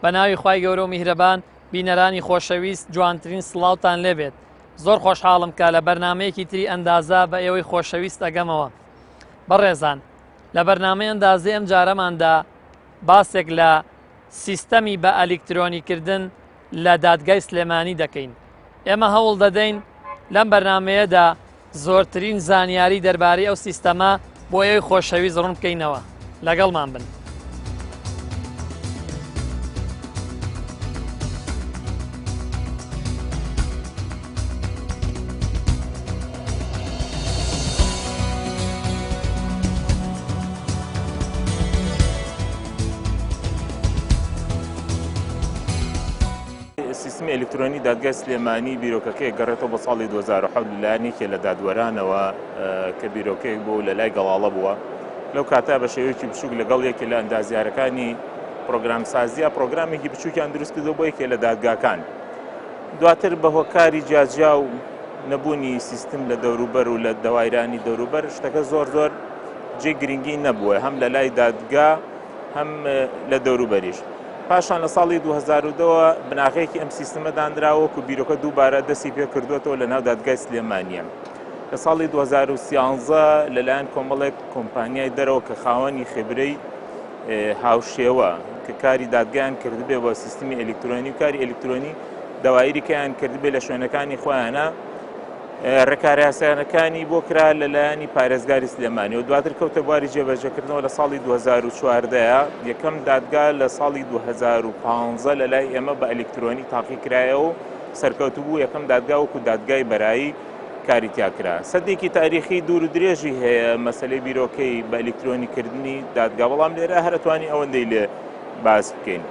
بە ناوی خوای گەورە و میهرەبان بینەرانی خۆشەویست جوانترین سڵاوتان لێبێت. زۆر خۆشحاڵم کە لە بەرنمەیەکی تری ئەندازە بە ئێوەی خۆشەویست ئەگەمەوە. بەڕێزان، لە بەرنامەی ئەندازی ئەم جارەماندا باسێک لە سیستەمی بە ئەلیکترۆنیکردن لە دادگای سلێمانی دەکەین. ئێمە هەوڵ دەدەین لەم بەرنمەیەدا زۆرترین زانیاری دەربارەی ئەو سیستەمە بۆ ئێوەی خۆشەویست ڕوون بکەینەوە. لەگەڵمان بن. سیستمی ئەلکترۆنی دادگای سلێمانی بیرۆکەکەی گەڕێتەوە بە ساڵی 2007 لەلایەنێکی لە دادوەرانەوە کە بیرۆکەیەک بوو لە لای گەڵاڵە بووە. لەو کاتا بە شێوەیەکی بچووک لەگەڵ یەکێ لە ئەندازیارەکانی پرۆگرامسازیە پرۆگرامێکی بچووکیان دروست کردەوە بۆ یەکێ لە دادگاکان. دواتر بە هۆکاری جیاجیا و نەبوونی سیستم لە دەوروبەر و لە دەوایرانی دەوروبەر شتەکە زۆر جێ گرنگی نەبووە، هەم لە لای دادگا هەم لە دەوروبەریش. پاشان لە ساڵی 2002 بناغەیەکی ئەم سیستەمە دانراوە و بیرۆکە دووبارە دەستی پێ کردوێتەوە لە ناو دادگای سلێمانیە. لە ساڵی 2013 لەلایەن کۆمەڵێک کۆمپانیای دەرەوە کە خاوەنی خبرەی هاوشێوە کە کاری دادگایان کردبێ بۆ سیستمی ئەلکترۆنی و کاری ئەلکترۆنی داوایریکەیان کردبێ لە شوێنەکانی خۆیانە، ڕێکارە یاساییەکانی بۆ کرا لەلایەنی پارێزگاری سلێمانی و دواتر کەوتە بواری جێبەجێکردنەوە لە ساڵی 2014 یەکەم دادگا لە ساڵی 2015 لە لای ئێمە بە ئەلکترۆنی تاقی کرایەوە و سەرکەوتو بوو یەکەم دادگا وەکو دادگای بەرایی کاری تیاکرا. سەدێکی تاریخی دوور و درێژی هەیە مەسەلەی بیرۆکەی بە ئەلکترۆنیکردنی دادگا، بەڵام لێرە هەرەتوانی ئەوەندەی لێ باس بکەین.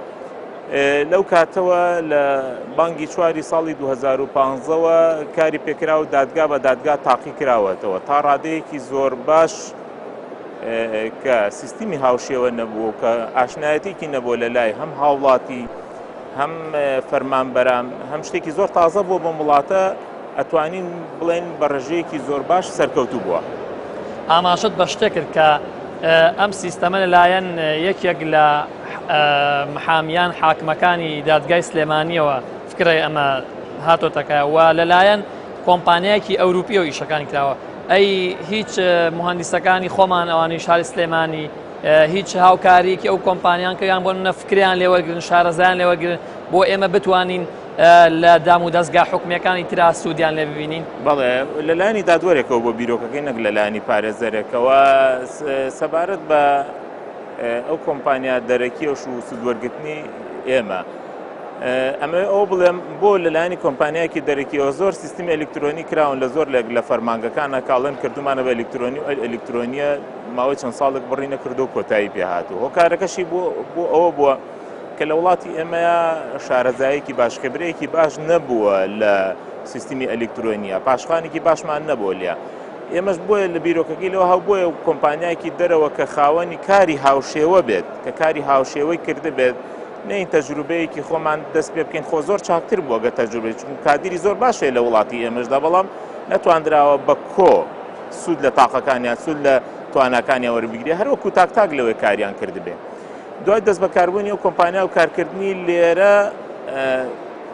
لەو کاتەوە لە بانگی چواری ساڵی 2015ەوە کاری پێکرا و دادگا بە دادگا تاقی کراوەتەوە تا ڕادەیەکی زۆر باش کە سیستمی هاوشێوە نەبوو کە ئاشنایەتێکی نەبوو لە لای هەم هاوڵاتی هەم فەرمانبەران هەم شتێکی زۆر تازە بوو بۆ وڵاتە ئەتوانین بڵێن بە ڕێژەیەکی زۆر باش سەرکەوتوو بووە. ئاماژەت بە شتێک کرد کە ئەم سیستەمە لەلایەن یەکێک لە محامیان حاکمەکانی دادگای سلێمانیەوە فکرەی ئەمە هاتۆتەکەوە لەلایەن کۆمپانیایەکی ئەوروپی و ئیشەکانی کراوە. ئەی هیچ مهندسەکانی خۆمان ئەوانی شاری سلێمانی هیچ هاوکاریەکی ئەو کۆمپانیان کەیان بۆ نەفکریان لێوەرگرن شارەزایان لێوەرگرن بۆ ئێمە بتوانین لە دام و دەستگا حکومیەکانی ترا سوودیان لێ ببینین؟ بەڵێ لەلایەنی دادوەرێکەوە بۆ بیرۆکەکەی نەک لەلایەنی پارێزەرێکەوە سەبارەت بە ئەو کۆمپانیا دەرەکیەوە و سوودوەرگرتنی ئێمە. ئەمە ئەو بڵێم بۆ لەلایەنی کۆمپانیایەکی دەرەکیەوە زۆر سیستمی ئەلکترۆنی کراون لە زۆر لە فەرمانگەکانە کاڵێن کردومانە بە ئەلکترۆنیە ماوەی چەند ساڵێک بڕی نەکردو و کۆتایی پێهاتوو. هۆکارەکەشی بۆ ئەوە بووە کە لە وڵاتی ئێمە شارەزایەکی باشخبرەیەکی باش نەبووە لە سیستمی ئەلکترۆنیە، پاشخوانێکی باشمان نەبووە لێ. ئێمەش بۆیە لە بیرۆکەکەی لەوە هەو بۆیە کۆمپانیایەکی دەرەوە کە خاوەنی کاری هاوشێوە بێت کە کاری هاوشێوەی کرده بێت نەین تەجروبەیەکی خۆمان دەست پێ بکەین خۆ زۆر چاکتر بووە گە تەجروبەی چون کادیری زۆر باشێ لە وڵاتی ئێمەشدا، بەڵام نەتواندراوە بە کۆ سوود لە تاقەکانیان سوود لە توانەکانیان وەربگرێ هەروەکو تاک لەوەی کاریان کردبێ. دوای دەست بەکاربوونی ئەو کۆمپانیا و کارکردنی لێرە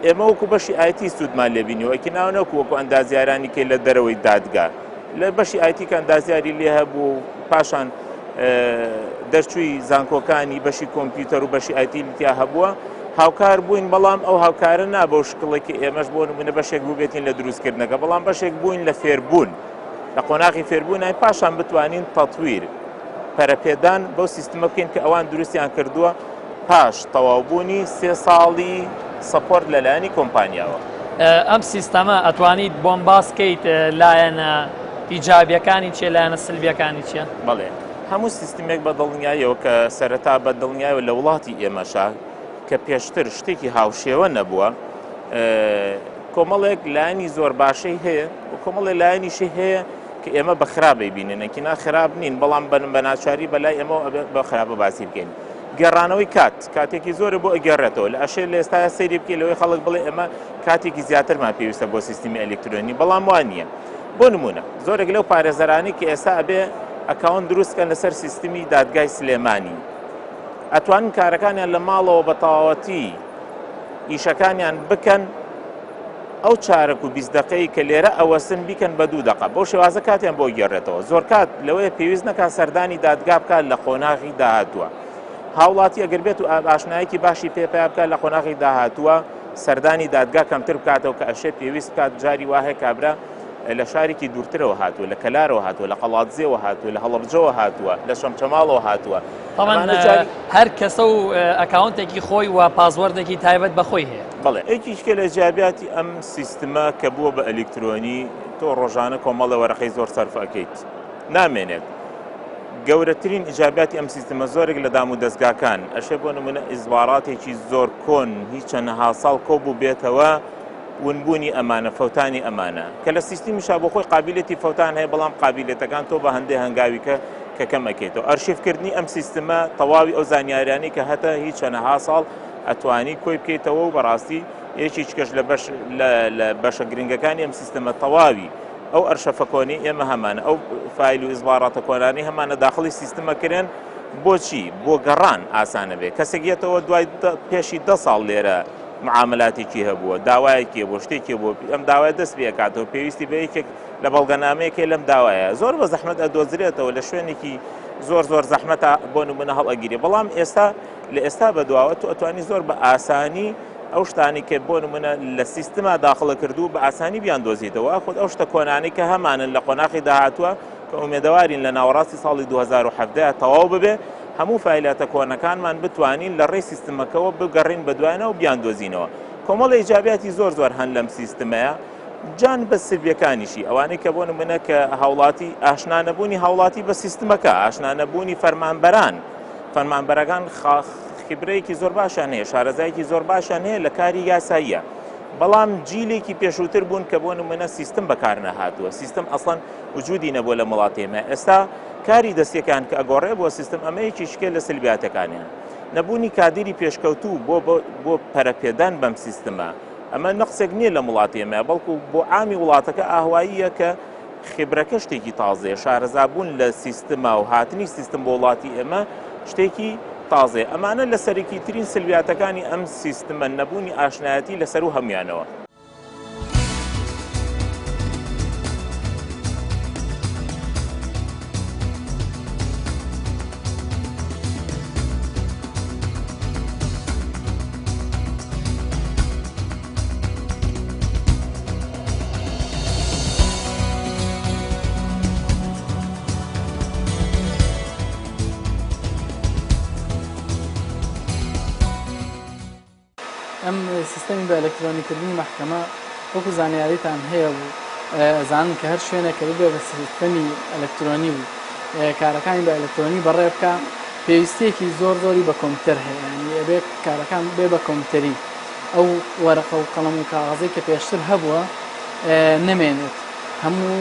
ئێمە وەکو بەشی ئایتی سوودمان لێبینیەوە ئەکی ناونەکو وەکو ئەندازیارانی کەی لە دەرەوەی دادگا لە بەشی ئایتی کە ئەندازیاری لێ هەبوو پاشان دەرچووی زانکۆکانی بەشی کۆمپیوتەر و بەشی ئایتی لتیا هەبووە هاوکار بووین، بەڵام ئەو هاوکارە نا بەو شکڵێکی ئێمەش بۆ نمونە بەشێک بوو بێتین لە دروستکردنەکە، بەڵام بەشێک بووین لە فێربوون لە قۆناغی فێربوونای پاشان بتوانین تەطویر پەرەپێدان بەو سیستمە بکەین کە ئەوان دروستیان کردووە پاش تەواوبوونی 3 ساڵی سەپۆرت لەلایەنی کۆمپانیاوە. ئەم سیستەمە ئەتوانیت بۆم باسکەیت لایەنە ئیجابیەکانی چیە لایەنە سلبیەکانی چیە؟ بەڵێ هەموو سیستمێک بە دڵنیایەوە کە سەرەتا بە دڵنیایەوە لە وڵاتی ئێمەشا کە پێشتر شتێکی هاوشێوە نەبووە کۆمەڵێک لایەنی زۆر باشەی هەیە و کۆمەڵێک لایەنیشی هەیە کە ئێمە بە خراپی بینێنێکی ناخراب نین، بەڵام بە ناچاری بەلای ئێمە بە خراپە باسی بکەین. گێڕانەوەی کاتێکی زۆرە بۆ ئەگەڕێتەوە لە ئەشێ لە ئێستا سەیری بکەین لەوەی خەڵک بڵێ ئێمە کاتێکی زیاترمان پێویستە بۆ سیستمی ئەلکترۆنی، بەڵام وان نییە. بۆ نمونە زۆرێک لەو پارێزەرانی کە ئێستا ئەبێ ئەکاونت دروستکەن لەسەر سیستمی دادگای سلێمانی ئەتوانن کارەکانیان لە ماڵەوە بە تەواوەتی ئیشەکانیان بکەن ئەو چارەک و 20 دقەی کە لێرە ئەوەسن بیکەن بە 2 دقە بەو شێوازە کاتیان بۆ گێڕێتەوە زۆر کات لەوەیە پێویست نەکات سەردانی دادگا بکات لە قۆناغی داهاتووە هاوڵاتی ئەگەر بێت و ئاشنایەکی باشی پێ بکات لە قۆناغی داهاتووە سەردانی دادگا کەمتر بکاتەوە کە ئەشێ پێویست بکات جاری وهەیە کابرا لە شارێکی دوورترەوە هاتووە لە کەلارەوە هاتووە لە قەڵاتزێەوە هاتووە لە هەڵەبجەوە هاتووە لە شەمچەماڵەوە هاتووە هەر کەسە و ئەکاونتێکی خۆی و پازوەردێکی تایبەت بەخۆی هەیە بەڵێ یەکیشکە لە جیاباتی ئەم سیستمە کە بووە بە ئەلکترۆنی تۆ ڕۆژانە کۆمەڵە وەرەقەی زۆر سەرف ئەکەیت نامێنێت گەورەترین ئیجاباتی ئەم سیستمە زۆرێک لە دام و دەستگاکان ئەشێ بۆ نمونە ئیزباراتێکی زۆر کۆن هیچ چەندەها ساڵ کۆبوو بێتەوە ونبوونی ئەمانە فەوتانی ئەمانە کە لە سیستمیشا بۆ خۆی قابلێتی فەوتان هەیە بەڵام قابلێتەکان تۆ بە هەندێک هەنگاویکە کە کەم ئەکەیتەوە ئەرشیفکردنی ئەم سیستمە تەواوی ئەو زانیاریانی کە هەتا هیچ چەندەها ساڵ ئەتوانی کۆی بکەیتەوە و بەڕاستی یەکیچکەش لە بەشە گرنگەکانی ئەم سیستمە تەواوی ئەو ئەرشەفەکۆنی ئێمە هەمانە ئەو فایل و ئیزباراتە کۆنانی هەمانە داخڵی سیستمەکردن بۆچی بۆ گەڕان ئاسانە بێ کەسێک یێتەوە دوای پێشی 10 ساڵ لێرە معاملاتێکی هەبووە داوایەکی بۆ شتێکی بۆ ئەم داوای دەست بێکاتەوە پێویستی بە یەکێک لە بەڵگەنامەیەکێ لەم داوایە زۆر بە زەحمەت ئەدۆزرێتەوە لە شوێنێکی زۆر زەحمەتە بۆ نمونە هەڵئەگیری بەڵام ئێستا لە ئێستا بەدواوە تو ئەتوانی زۆر بە ئاسانی ئەو شتانی کە بۆ نمونە لە سیستما داخڵە کردو بە ئاسانی بیان دۆزیتەوە خۆت ئەو شتە کۆنانی کە هەمانن لە قۆناغی داهاتووە کە ئومێدەوارین لە ناوەڕاستی ساڵی 2017 تەواو ببێ هەموو فایلاتە کۆنەکانمان بتوانین لە ڕێی سیستمەکەەوە بگەڕین بە دوایانەوە و بیان دۆزینەوە کۆمەڵی ئیجاباتی زۆر هەن لەم سیستمەیە جان بە سلبیەکانیشی ئەوانەی کە بۆ نمونە کە هاوڵاتی ئاشنانەبوونی هاوڵاتی بە سیستمەکە ئاشنانەبوونی فەرمانبەرەکان خیبرەیەکی زۆر باشیان هەیە شارەزایەکی زۆر باشیان هەیە لە کاری یاساییە بەڵام جیلێکی پێشووتر بوون کە بۆ نمونە سیستم بەکار نەهاتووە سیستم ئەسڵەن وجودی نەبووە لە وڵاتێمە ئێستا کاری دەستیەکان کە ئەگۆڕێ بۆ سیستم ئەمەیەکی شکێ لە سلبیاتەکانیان نەبوونی کادری پێشکەوتوو بۆ پەرەپێدان بەم سیستمە ئەمە نەقسێک نییە لە وڵاتێمە بەڵکو بۆ عامی وڵاتەکە ئاهواییە کە خبرەکە شتێکی تازەیە شارەزابوون لە سیستما و هاتنی سیستم بۆ وڵاتی ئێمە شتێکی تازێ ئەمانە لە سەرەکی ترین سلبیاتەکانی ئەم سیستمە نەبوونی ئاشنایەتی لەسەر و هەمویانەوە ئەم سیستەمی بە ئەلکترۆنیکردنی مەحکەمە وەکو زانیاریتان هەیە بوو زانن کە هەر شوێنێک کە ببێ بە سیستەمی ئەلکترۆنی بوو کارەکانی بە ئەلکترۆنی بەڕێ بکە پێویستێکی زۆری بە کۆمپیوتەر هەیە یعنی ئەبێ کارەکان بێ بە کۆمپیوتەری ئەو وەرەقە و قەڵەم و کاغەزەی کە پێشتر هەبووە نەمێنێت هەموو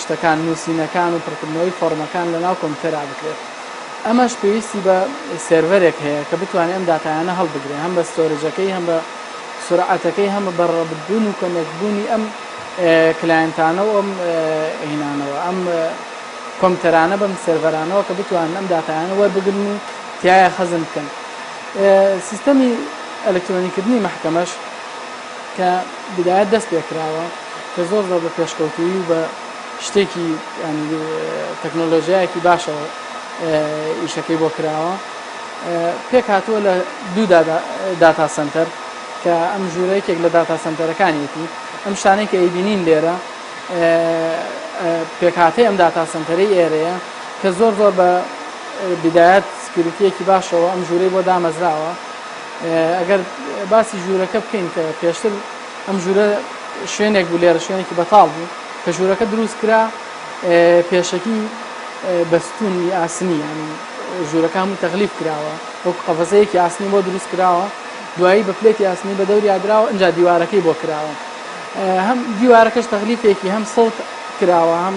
شتەکان نووسینەکان و پڕکردنەوەی فۆرمەکان لەناو کۆمپیوتەرا بکرێت ئەمەش پێویستی بە سێرڤەرێک هەیە کە بتوانێت ئەم داتایانە هەڵبگرێت هەم بە ستۆرێجەکەی هەم بە سورعەتەکەی هەم بە بەڕەبردبوون و کۆنێکتبوونی ئەم کلایەنتانە و ئەم هینانەوە ئەم کۆمپیوتەرانە بەم سێرڤەرانەوە کە بتوانن ئەم داتایانە وەربگرن و تایە خەزم بکەن سیستەمی ئەلکترۆنیکردنی مەحکەمەش کە بدایەت دەست پێکراوە کە زۆر بە پێشکەوتووی و بە شتێکی تەکنۆلۆژیایەکی باشەوە ئیشەکەی بۆ کراوە پێک هاتووە لە 2 داتا سنتەر کە ئەم ژوورەیەکێک لە داتا سنتەرەکانیەتی ئەم شانەی کە ئەیبینین لێرە پێکهاتەی ئەم داتا سنتەرەی ئێرەیە کە زۆر بە بدایەت سکیوریتیەکی باشەوە ئەم ژوورەی بۆ دامەزراوە ئەگەر باسی ژوورەکە بکەین کە پێشتر ئەم ژوورە شوێنێک بوو لێرە شوێنێکی بەتاڵ بوو کە ژوورەکە دروست کرا پێشەکی بەستونی ئاسنی ینی ژوورەکە هەموو تەغلیف کراوە وەکو قەفەزەیەکی ئاسنی بۆ دروست کراوە دوایی بە پلێتی ئاسنی بە دەوری یادراوە ئەنجا دیوارەکەی بۆ کراوە هەم دیوارەکەش تەغلیفێکی هەم سەوت کراوە هەم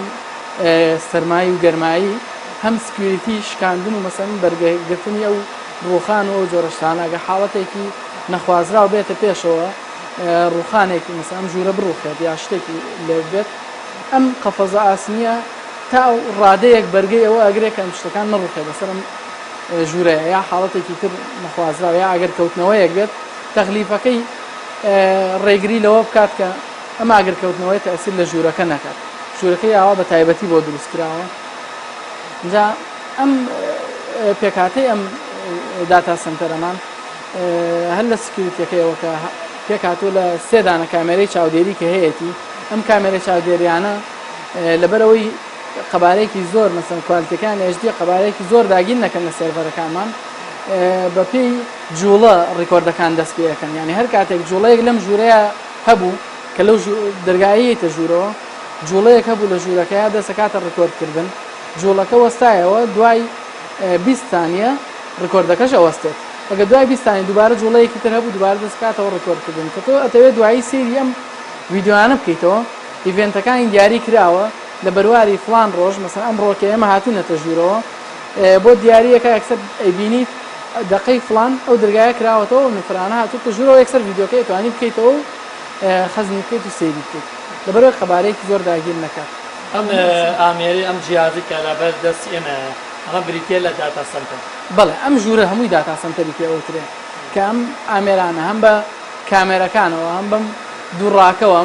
سەرمایی و گەرمایی هەم سکیوریتی شکاندن و مەسەن بەرگەگرتنی ئەو ڕوخان و جۆرەشتانە ئەگە حاڵەتێکی نەخوازرا و بێتە پێشەوە ڕوخانێکی مەسەن ئەم ژوورە بڕوخێت یا شتێکی لێ بێت ئەم قەفەزە ئاسنیە تا ڕادەیەک بەرگەی ئەوە ئەگرێت کە ئەم شتەکان نەڕوخێت بەسەر ژوورەیە یا حاڵەتێکی تر نەخوازراوە یا ئەگەر کەوتنەوەیەک بێت تەخلیفەکەی ڕێگری لەوە بکات کە ئەمە ئەگەر کەوتنەوەی تەئسیر لە ژوورەکە نەکات ژوورەکەی ئاوا بە تایبەتی بۆ دروستکراوە جا ئەم پێکاتەی ئەم داتا سنتەرەمان هەر لە سکیوریتیەکەیەوە کە پێکاتوە لە 3 دانە کامێرەی چاودێری کە هەیەی ئەم کامێرە چاودێریانە لەبەرەوەی قەبارەیەکی زۆر مەسەن کوالتیەکان HD قەبارەیەکی زۆر داگیر نەکەن لە سێڤەرەکانمان بە پێی جوڵە ڕیکۆردەکان دەست پێ یەکەن یعنی هەر کاتێک جوڵەیەک لەم ژوورەیە هەبوو کە لەو دەرگایەتە ژوورەوە جوڵەیەک هەبوو لە ژوورەکەیە دەسەکاتە ڕیکۆردکردن جوڵەکە وەستایەوە دوای 20 ثانیە ڕیکۆردەکەش ئەوەستێت ئەگە دوای 20 ثانیە دووبارە جوڵەیەکی تر هەبوو دووبارە دەسکاتەوە ڕیکۆردکردن کە تۆ ئەتەوێت دوایی سێری ئەم ڤیدیۆیانە بکەیتەوە ئیڤێنتەکانی دیاری کراوە لە بەرواری فلان ڕۆژ مەسەن ئەم ڕۆکە ئێمە هاتوونەتە ژوورەوە بۆ دیاریەکە یەکسەر ئەیبینیت دقەی فلان ئەو دەرگایە کراوەتەوە نفرانە هاتووتە ژوورەوە یەکسەر ڤیدیۆکەی توانی بکەیتەوە خەزمی بکەیت و سەیری بکەیت لەبەرەوەی قەبارەیەکی زۆر داگیر نەکات ئەم ئامێری ئەم جیازی کە لەبەر دەست ئێمە ئەمە بریتێ لە داتا سنتەر بەڵێ ئەم ژوورە هەمووی داتا سنتەری پێوترێ کە ئەم ئامێرانە هەم بە کامێرەکانەوە هەم بەم دووڕاکەوە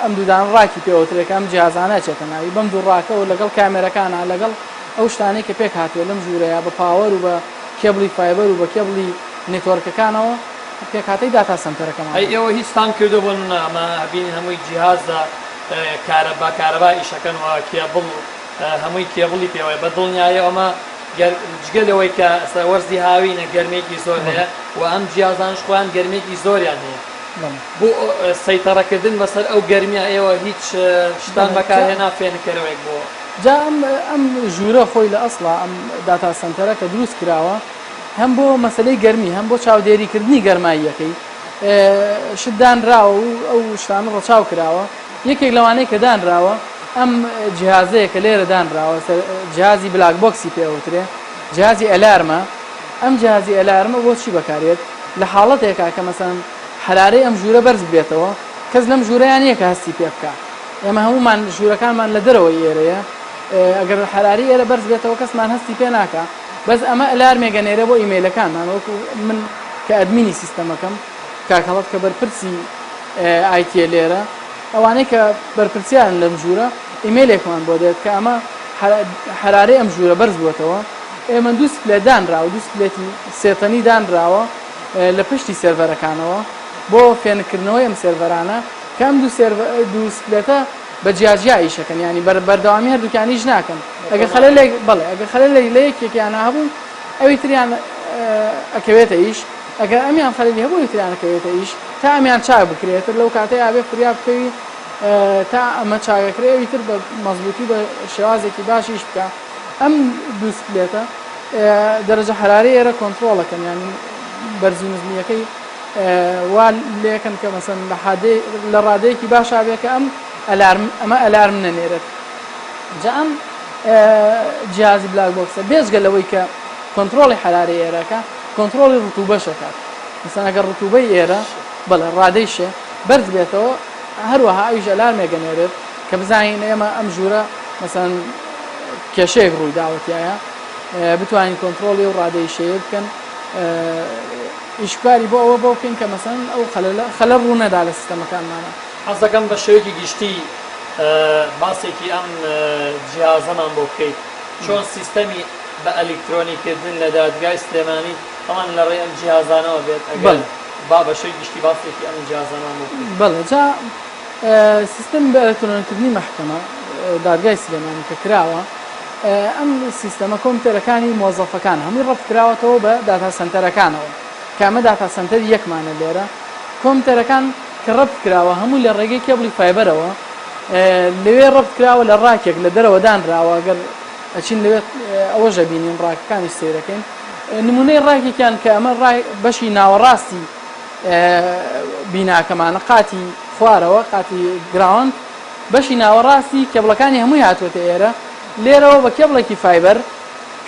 ئەم دوودان ڕاکی پێوترێک ئەم جیازانە چێتە ناوی بەم دووڕاکەەوە لەگەڵ کامێرەکانە لەگەڵ ئەو شتانەی کە پێک هاتووە لەم ژوورەیە بە پاوەر و بە کێبڵی فایبەر و بە کێبڵی نێتوەرکەکانەوە پێکهاتەی داتا سنتەرەکەمان ئێوە هیچتان کردو بوون ئەمە هەبینی هەمووی جیهازە کارەبا ئیشەکەنەوە کێبڵ هەمووی کێبڵی پێوەیە بە دڵنیایە ئەمە جگەلەوەی کە وەرزی هاوینە گەرمێکی زۆر هەیە و ئەم جیازانش خۆیان گەرمێکی زۆریان هەیە بۆ سەیتەڕەکردن بەسەر ئەو گەرمیا ئێوە هیچ شتان بەکارهێنا فێنکەرەوەیەک بۆ جا ئەم ژوورە خۆی لە ئەسڵا ئەم داتا سنتەرە کە دروست کراوە هەم بۆ مەسلەی گەرمی هەم بۆ چاودێریکردنی گەرماییەکەی شت دانراوە و ئەو شتانە ڕەچاو کراوە یەکێک لەوانەیە کە دانراوە ئەم جیهازەیە کە لێرە دانراوە جیهازی بلاک بۆکسی پێوترێ جیهازی ئەلارمە ئەم جیهازی ئەلارمە بۆ چی بەکارێت لە حاڵەتێکا کە مەسەن حرارەی ئەم ژوورە بەرز بێتەوە کەس لەم ژوورەیان نییە کە هەستی پێ بکە ئێمە هەمومان ژوورەکانمان لە دەرەوەی ئێرەیە ئەگەر حراری ئێرە بەرز بێتەوە کەسمان هەستی پێ ناکە بەس ئەمە ئەلارمێگەنێرە بۆ ئیمەیلەکانمان وەکو من کە ئەدمینی سیستەمەکەم کاکەڵەت کە بەرپرسی ئایتیە لێرە ئەوانەی کە بەرپرسیان لەم ژوورە ئیمەیلێکمان بۆ دێت کە ئەمە حرارەی ئەم ژوورە بەرز بووەتەوە ئێمە دوو سپلێت دانراوە دوو سپلێتی سێتەنی دانراوە لە پشتی سێڤەرەکانەوە بۆ فێنکردنەوەی ئەم سێڤەرانە کە ئەم دوو سپلێتە بە جیاجیا ئیشەکەن ینی بەردەوامی هەردووکانیش ناکەن ئەگەر خەلەل لە یەکێکیان هەبوو ئەوی تریان ئەکەوێتە ئیش ئەگەر ئەمیان خەلەلی هەبوو تریان ئەکەوێتە ئیش تا ئەمیان چاک بکرێتتر لەو کاتەیە ئابێ فریا بکەوی تا ئەمە چاکەکرێوی تر بە مەزبوطی بە شێوازێکی باشیش بکە ئەم دوو سپلێتە دەرەجە حراری ئێرە کۆنتترۆڵەکەن ینی بەرزونزمیەکەی وا لێکن کە مەسەن لە ڕادەیەکی باشا بێ کە ئەمە ئەلارم نەنێرێت جا ئەم جیازی بلاک بۆکسە بێجگە لەوەی کە کۆنتترۆڵی حراری ئێرەکە کۆنتترۆڵی ڕتوبەشەکات مەسەن ئەگەر ڕتوبەی ئێرە بەڵێ ڕادەیشێ بەرز بێتەوە هەروەها ئەویش ئەلارمێگەنێرێت کە بزانین ئێمە ئەم ژوورە مەسەن کێشەیەک ڕووی داوەتیایە بتوانین کۆنتترۆڵی و ڕادەیشەیە بکەن ئیشکاری بۆ ئەوە بۆ بکەین کە مەسەن ئەو خەلە ڕوو نەدا لە سیستەمەکانمانە حەز دەکەم بە شێوەیەکی گشتی باسێکی ئەم جیازەمان بۆ بکەیت چۆن سیستەمی بە ئەلکترۆنیکردن لە دادگای سلێمانی هەمان لە ڕێی ئەم جیازانەوە بێت ئەگەر با بە شێوەی گشتی باسێکی ئەم جیازانەمان بۆ بکەیت بەڵێ جا سیستەم بە ئەلکترۆنیکردنی مەحکەمە دادگای سلێمانی کە کراوە ئەم سیستەمە کۆمپیوتەرەکانی مۆزەفەکان هەمووی ڕەت کراوەتەوە بە داتا سنتەرەکانەوە کامە داتا سنتەر یەکمانە لێرە کۆمپیوتەرەکان کە ڕەت کراوە هەموو لە ڕێگەی کێبڵی فایبەرەوە لەوێ ڕەت کراوە لە ڕاکێک لە دەرەوە دانراوە ئەگەر ئەچین لەوێت ئەوەژە بینین ڕاکەکانی سیرەکەین نمونەی ڕاکێکیان کە ئەمە بەشی ناوەڕاستی بیناکەمانە قاتی خوارەوە قاتی گراوند بەشی ناوەڕاستی کێبڵەکانی هەمووی هاتووەتە ئێرە لێرەوە بە کێبڵێکی فایبەر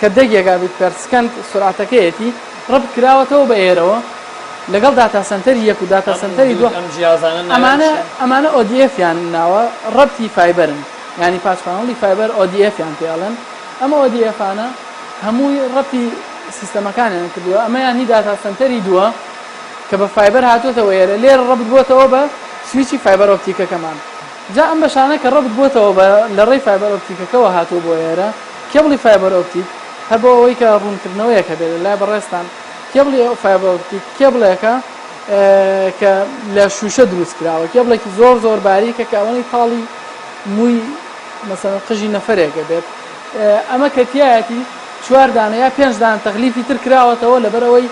کە 10 گیگابیت پەر سکەند سورعتەکەیەتی ڕەت کراوەتەوە بە ئێرەوە لەگەڵ داتا سنتەری یەک و داتا سنتەری دوو ئەمانە ODF یان ناوە ڕەتی فایبەرن ینی پاچپانەڵی فایبەر ODF یان پێڵێن ئەمە ODF-انە هەمووی ڕەتی سیستەمەکانیان کردووە ئەمەیان هی داتا سنتەری دووە کە بە فایبەر هاتوۆتەوە ئێرە لێرە ڕەبت بۆتەوە بە سویچی فایبەر ئۆپتیکەکەمان جا ئەم بەشانە کە ڕەبت بۆتەوە بە لە ڕێی فایبەر ئۆپتیکەکەەوە هاتووە بۆ ئێرە کێبڵی فایبەر ئۆپتیک هەر بۆ ئەوەی کە ڕوونکردنەوەیەکە بێت لای بەڕێستان کێبڵی فایبەر ئۆپتیک کێبڵێکە کە لە شوشە دروست کراوە کێبڵێکی زۆر باریکە کە ئەوەی تاڵی مووی مەسەڵەن قژی نەفرێکە بێت ئەمە کەتیایەتی 4 دانە یا 5 دان تەغلیفی تر کراوەتەوە لەبەرەوەی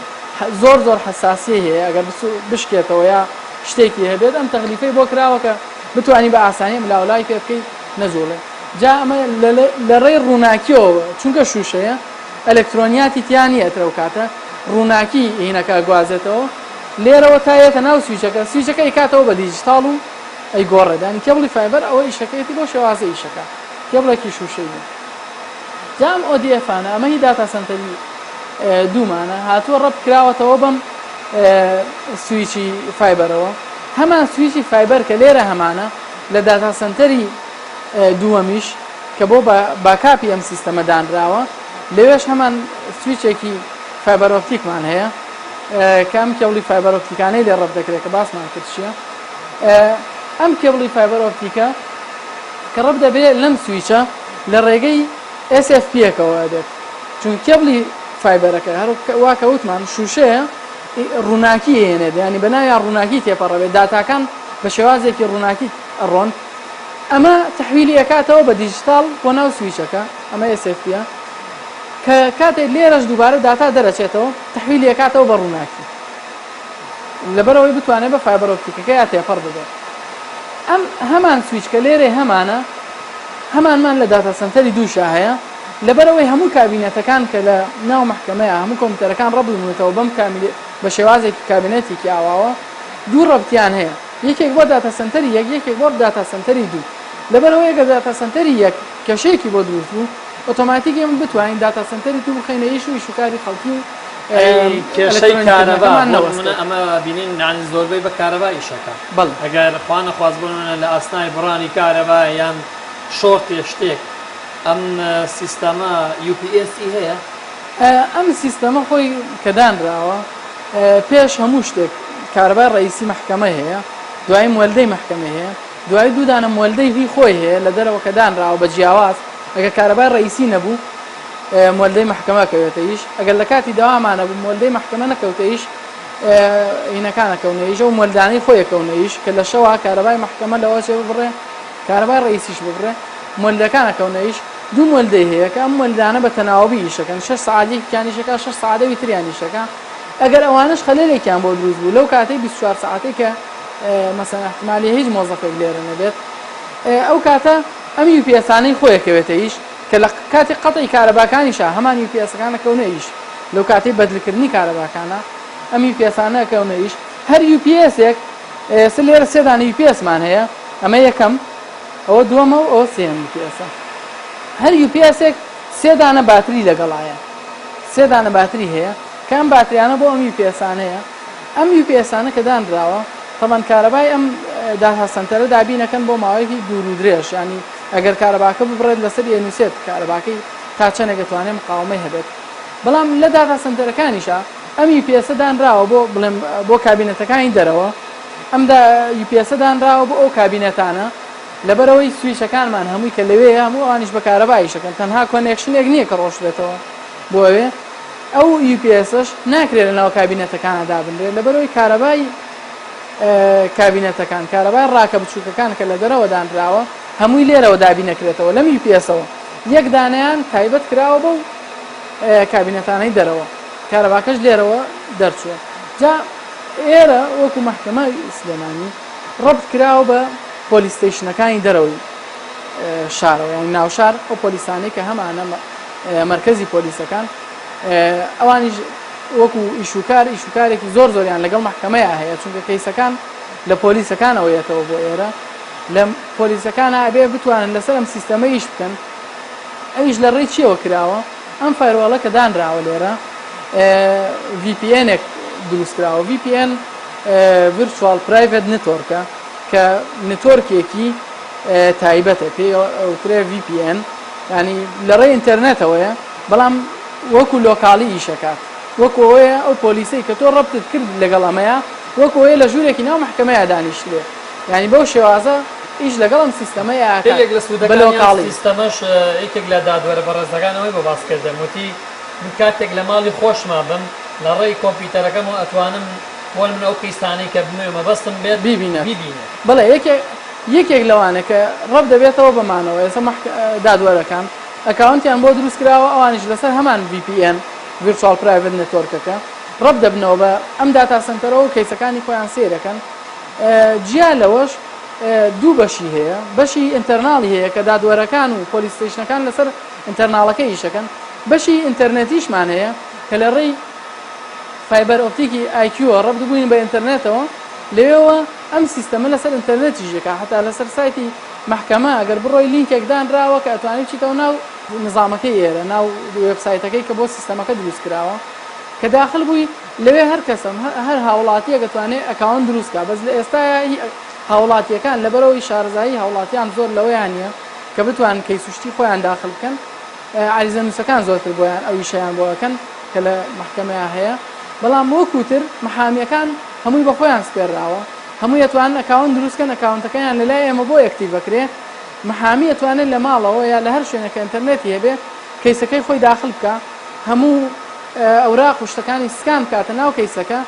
زۆر حساسی هەیە ئەگەر بشکێتەوە یا شتێکی هەبێت ئەم تەغلیفەی بۆ کراوەکە بتوانانی بە ئاسانی ملاولای پێ بکەیت نەزۆڵێ جا ئەمە لە ڕێی ڕووناکیەوە چونکە شوشەیە ئەلکترۆنیاتی تیانی ئەترە کاتە ڕووناکی هینەکە گوازێتەوە لێرەوە تایەتە ناو سویچەکە ئیکاتەوە بە دیجیتاڵ و ئەی گۆڕێدانی کێبڵی فایبەر ئەوە ئیشەکەیەتی بۆ شێوازە ئیشەکە کێبڵێکی شوشەی جام ئۆدیفانە ئەمە هی داتا سنتەری دوومانە هاتووە ڕەب کراوەتەوە بەم سویچی فایبەرەوە هەمان سویچی فایبەر کە لێرە هەمانە لە داتا سنتەری دووەمیش کە بۆ باکاپی ئەم سیستەمە دانراوە لەوێش هەمان سویچێکی فایبەر ئۆپتیکمان هەیە کە ئەم کێبڵی فایبەر ئۆپتیکانەی لێ ڕەب دەکرێت کە باسمان کرد چییە ئەم کێبڵی فایبەر ئۆپتیکە کە ڕەب دەبێت لەم سویچە لە ڕێگەی SFP-ەکەوە دێت چون کێبڵی فایبەرەکە هەروواکە وتمان شوشەیە ڕووناکی هێنێت ینی بەناویان ڕووناکی تێپەڕەبێت داتاکان بە شێوازێکی ڕووناکی ئەڕۆن ئەمە تەحویلی ئەکاتەوە بە دیجیتاڵ بۆ ناو سویچەکە ئەمە SFP-ە کە کاتێک لێرەش دووبارە داتا دەرەچێتەوە تەحویلی ئەکاتەوە بە ڕووناکی لەبەرەوەی بتوانێت بە فایبەر ئۆپتیکەکە یا تێپەڕ بدێت ئەم هەمان سویچکە لێرێ هەمانە هەمانمان لە داتا سنتەری دووشا هەیە لەبەرەوەی هەموو کابینەتەکان کە لە ناو محکەمەیە هەموو کۆمپیوتەرەکان ڕەبوونەوە بەم بە شێوازێکی کابینەتێکی ئاواوە دوو ڕەبتیان هەیە یەکێک بۆ داتا سنتەری یەکێک بۆ داتا سنتەری دوو لەبەرەوەی ئەگەر داتا سنتەری یەک کێشەیەکی بۆ دروست بوو ئۆتۆماتیکی ئەم بتوانین داتا سنتەری دوو بخەینە ئیش و ئیشوکاری خەڵکی و کێشەی کارەبا ئەمە بینین نانی زۆربەی بە کارەبا ئیشەکە بەڵێ ئەگەر خوا نەخوازبوونە لە ئاسنای بڕانی کارەبا یان شۆرتێ شتێک ئەم سیستەمە UPS هەیە ئەم سیستەمە خۆی کە دانراوە پێش هەموو شتێک کارەبای ڕئیسی محکەمە هەیە دوای مولدەی محکەمە هەیە دوای دوودانە مولدەی هی خۆی هەیە لە دەرەوە کە دانراوە بە جیاواز ئەگەر کارەبای ڕئیسی نەبوو مولدەی محکەمە کەوێتەیش ئەگەر لە کاتی داوامانە بوو مولدەی محکەمە نەکەوتەیش هینەکانەکەونەیش ئەو مولدانەی خۆیەکەونەیش کە لە شەوە کارەبای محکەمە لەوە چێ بڕێ کارەبای ڕئیسیش ببڕێ مولدەکانەکەونەیش دوو مولدەی هەیە کە ئەم مولدانە بە تەناوبی ئیشەکەن 6 سعاتێکیانیشەکە 6 سعاتەوی تریانیشەکە ئەگەر ئەوانش خەلێلێکیان بۆ دروست بوو لەو کاتەی 24 سعاتێک کە مەسەڵەن احتمالی هیچ مۆزەفێک لێرە نەبێت ئەو کاتە ئەم UPS-انەی خۆیەکەوێتەیش کە لە کاتی قەتەی کارەباکانیشە هەمان UPS-ەکانەکەونەیش لەو کاتەی بەدلکردنی کارەباکانە ئەم UPS-انەکەونەیش هەر UPS-ێک لێرە سێ دانە UPS-مان هەیە ئەمە یەکەم ئەوە دووەمە و ئەوە سێم UPS-ە هەر UPS-ێک سێ دانە باتری لەگەڵایە سێ دانە باتری هەیە کە ئەم باتریانە بۆ ئەم UPS-انە هەیە ئەم UPS-انە کە دانراوە تەمان کارەبای ئەم داتا سنتەرە دابینەکەن بۆ ماوەیەکی دوور و درێژ ینی ئەگەر کارەباکە ببڕێت لەسەر نووسێت کارەباکەی تا چەندێک دەتوانێت مقاومەی هەبێت بەڵام لە داتا سنتەرەکانیشە ئەم UPS-ە دانراوە بۆ بڵێم بۆ کابینەتەکانی دەرەوە ئەم UPS-ە دانراوە بۆ ئەو کابینەتانە لەبەرەوەی سویچەکانمان هەمووی کە لەوێ هەموو ئەوانیش بە کارەباییشەکەن تەنها کۆنێکشنێک نییە کە ڕۆژ بێتەوە بۆ ئەوێ ئەو UPS-ش ناکرێت لەناو کابینەتەکانە دابنرێت لەبەرەوەی کارەبای کابینەتەکان کارەبای ڕاکە بچووکەکان کە لە دەرەوە دانراوە هەمووی لێرەوە دابی نەکرێتەوە لەم UPS-ەوە یەک دانیان تایبەت کراوە بەو کابینەتانەی دەرەوە کارەباکەش لێرەوە دەرچووە جا ئێرە وەکو محکەمەی سلێمانی ڕەبط کراوە بە پۆلیسستیشنەکانی دەرەوەی شارەوە یان ناوشار ئەو پۆلیسانەی کە هەمانە مەرکەزی پۆلیسەکان ئەوانیش وەکو ئیشوکارێکی زۆریان لەگەڵ محکەمەیە هەیە چونکە کەیسەکان لە پۆلیسەکانەوە یێتەوە بۆ ئێرە لە پۆلیسەکانە ئەبێ بتوانن لەسەر ئەم سیستەمە ئیش بکەن ئەویش لە ڕێی چیەوە کراوە ئەم فایرواڵە کە دانراوە لێرە VPN-ێک دروست کراوە VPN Virtual Private Networkە کە نتۆرکێکی تایبەتە پێی ئەوترێ VPN ینی لە ڕێی ئینتەرنێتەوەیە بەڵام وەکو لۆکاڵی ئیشەکات وەکو ئەوەیە ئەو پۆلیسەی کە تۆ ڕەبتت کرد لەگەڵ ئەمەیە وەکو ئەوەیە لە ژوورێکی ناو محکەمەیە دانیشترێ یعنی بەو شێوازە ئیش لەگەڵ ئەم سیستەمەیە یەکێک لە سوودەکانی سیستەمەش یەکێک لە دادوەرە بەڕێزەکانەوەی بۆ باسکردم وتی من کاتێک لە ماڵی خۆشما بم لە ڕێی کۆمپیوتەرەکەم و ئەتوانم بۆ من ئەو پیسانەی کە بمێ مەبەستم بێت بیبینە بەڵێ یەکێک لەوانە کە ڕەب دەبێتەوە بەمانەوە ئێستا دادوەرەکان ئەکاونتیان بۆ دروست کراوە ئەوانش لەسەر هەمان VPN ڤیرچوال پرایڤەت نێتوۆرکەکە ڕەب دەبنەوە بە ئەم داتا سنتەرەوە و کەیسەکانی خۆیان سێرەکەن جیا لەوەش دوو بەشی هەیە بەشی ئینتەرناڵی هەیە کە دادوەرەکان و پۆلیس ستیشنەکان لەسەر ئینتەرناڵەکە ئیشەکەن بەشی ئینتەرنێتیشمان هەیە کە لە ڕێی فایبەر ئۆپتیکی IQ ڕەب بووین بە ئینتەرنێتەوە لێەوە ئەم سیستەمە لەسەر ئینتەرنێتی ژێکە حتا لەسەر سایتی محکەمە ئەگەر بڕۆی لینکێک دانراوە کە ئەتوانیت چیتەوە ناو نظامەکەی ئێرە ناو وێبسایتەکەی کە بۆ سیستەمەکە دروست کراوە کە داخل بووی لەوێ هەر کەسم هەر هاوڵاتیە دەتوانێت ئەکاونت دروستکە بەس لە ئێستا هاوڵاتیەکان لەبەرەوەی شارەزایی هاوڵاتیان زۆر لەوەیان نیە کە بتوان کەیسوشتی خۆیان داخل بکەن عریزە نووسەکان زۆرتر بۆیان ئەو ئیشەیان بۆەکەن کە لە محکەمەیە هەیە بەڵام وەکوتر محامیەکان هەمووی بە خۆیان سپێرراوە هەموو ئەتوان ئەکاونت دروستکەن ئەکاونتەکەیان لەلای ئێمە بۆ ئەکتیڤ بکرێ محامی ئەتوانێت لە ماڵەوە یا لە هەر شوێنەکە ئینتەرنێتی هەبێ کەیسەکەی خۆی داخل بکە هەموو ئەوراق و شتەکانی سکان کاتە ناو کەیسەکە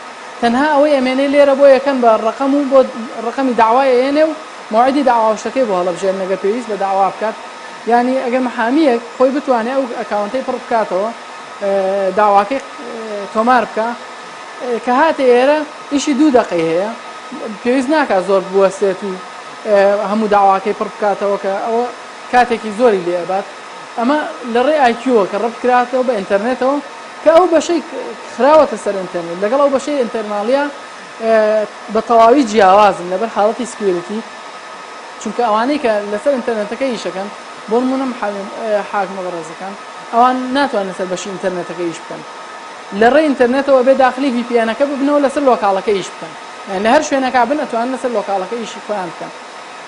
تەنها ئەوەی ئەمێنەی لێرە بۆ یەکەن بە ڕقەم و بۆ ڕقەمی داوای ئێنێ و موعدی داواوشتەکەی بۆ هەڵەبژێن نەگە پێویست بە داوا بکات یعنی ئەگەر محامیەک خۆی بتوانێت ئەو ئەکاونتەی پڕ بکاتەوە داواکەی تۆمار بکە کە هاتە ئێرە ئیشی 2 دقەی هەیە پێویست ناکات زۆر بوەستێت و هەموو داواکەی پڕ بکاتەوە کە ئەوە کاتێکی زۆری لێبات ئەمە لە ڕێ IQ کە ڕەب کراتەوە بە ئینتەرنێتەوە کە ئەو بەشەی خراوەتە سەر ئینتەرنێت لەگەڵ ئەو بەشەی ئینتەرناڵیە بە تەواوی جیاوازن لەبەر حاڵەتی سکیۆریتی چونکە ئەوانەی کە لەسەر ئینتەرنێتەکە ئیشەکەن بۆ نمونە حاکمە بەڕێزەکان ئەوان ناتوانن لەسەر بەشی ئینتەرنێتەکە ئیش بکەن لە ڕێی ئینتەرنێتەوە بێ داخلی VPN-ەکە ببنەوە لەسەر لۆکاڵەکە ئیش بکەن لە هەر شوێنەکە بن ئەتوانن لەسەر لۆکاڵەکە ئیشی خۆیان بکەن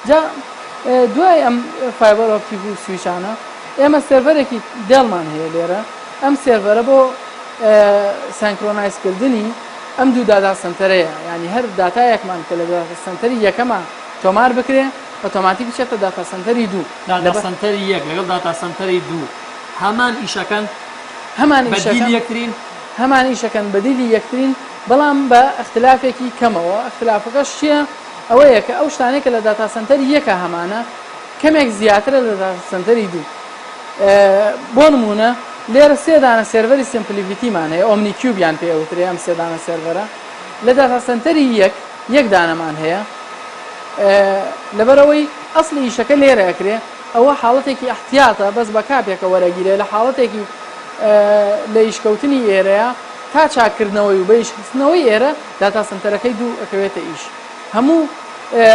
جا دوای ئەم فایبەر ئۆپتیک و سویچانە ئێمە سێڤەرێکی دێڵمان هەیە لێرە ئەم سێڤەرە بۆ سانکرۆنایزکردنی ئەم دوو داتا سنتەرەیە ینی هەر داتایەکمان کە لە داتا سنتەری یەکەمە تۆمار بکرێ ئۆتۆماتیک بچێتە داتا سنتەری دوو داتا سنتەری یەک لەگەڵ داتا سنتەری دوو هەمان ئیشەکەن هەمان ئیشەکەن بەدیلی یەکترین بەڵام بە ئەختلافێکی کەمەوە ئەختلافەکەش چییە ئەوەیە کە ئەو شتانێکە لە داتا سنتەری یەکە هەمانە کەمێک زیاترە لە داتا سنتەری دوو بۆ نمونە لێرە 3 دانە سێڤەری سیمپلیڤیتیمان هەیە ئۆمنی کیوبیان پێ ئەوترێ ئەم 3 دانە سێڤەرە لە داتا سنتەری یەک دانەمان هەیە لەبەرەوەی ئەسڵی ئیشەکە لێرە ئەکرێ ئەوە حاڵەتێکی احتیاتە بەس بە کاپێکە وەرەگیرێ لە حاڵەتێکی لە ئیشکەوتنی ئێرەیە تا چاکردنەوەی و بە ئیشخستنەوەی ئێرە داتا سنتەرەکەی دوو ئەکەوێتە ئیش هەموو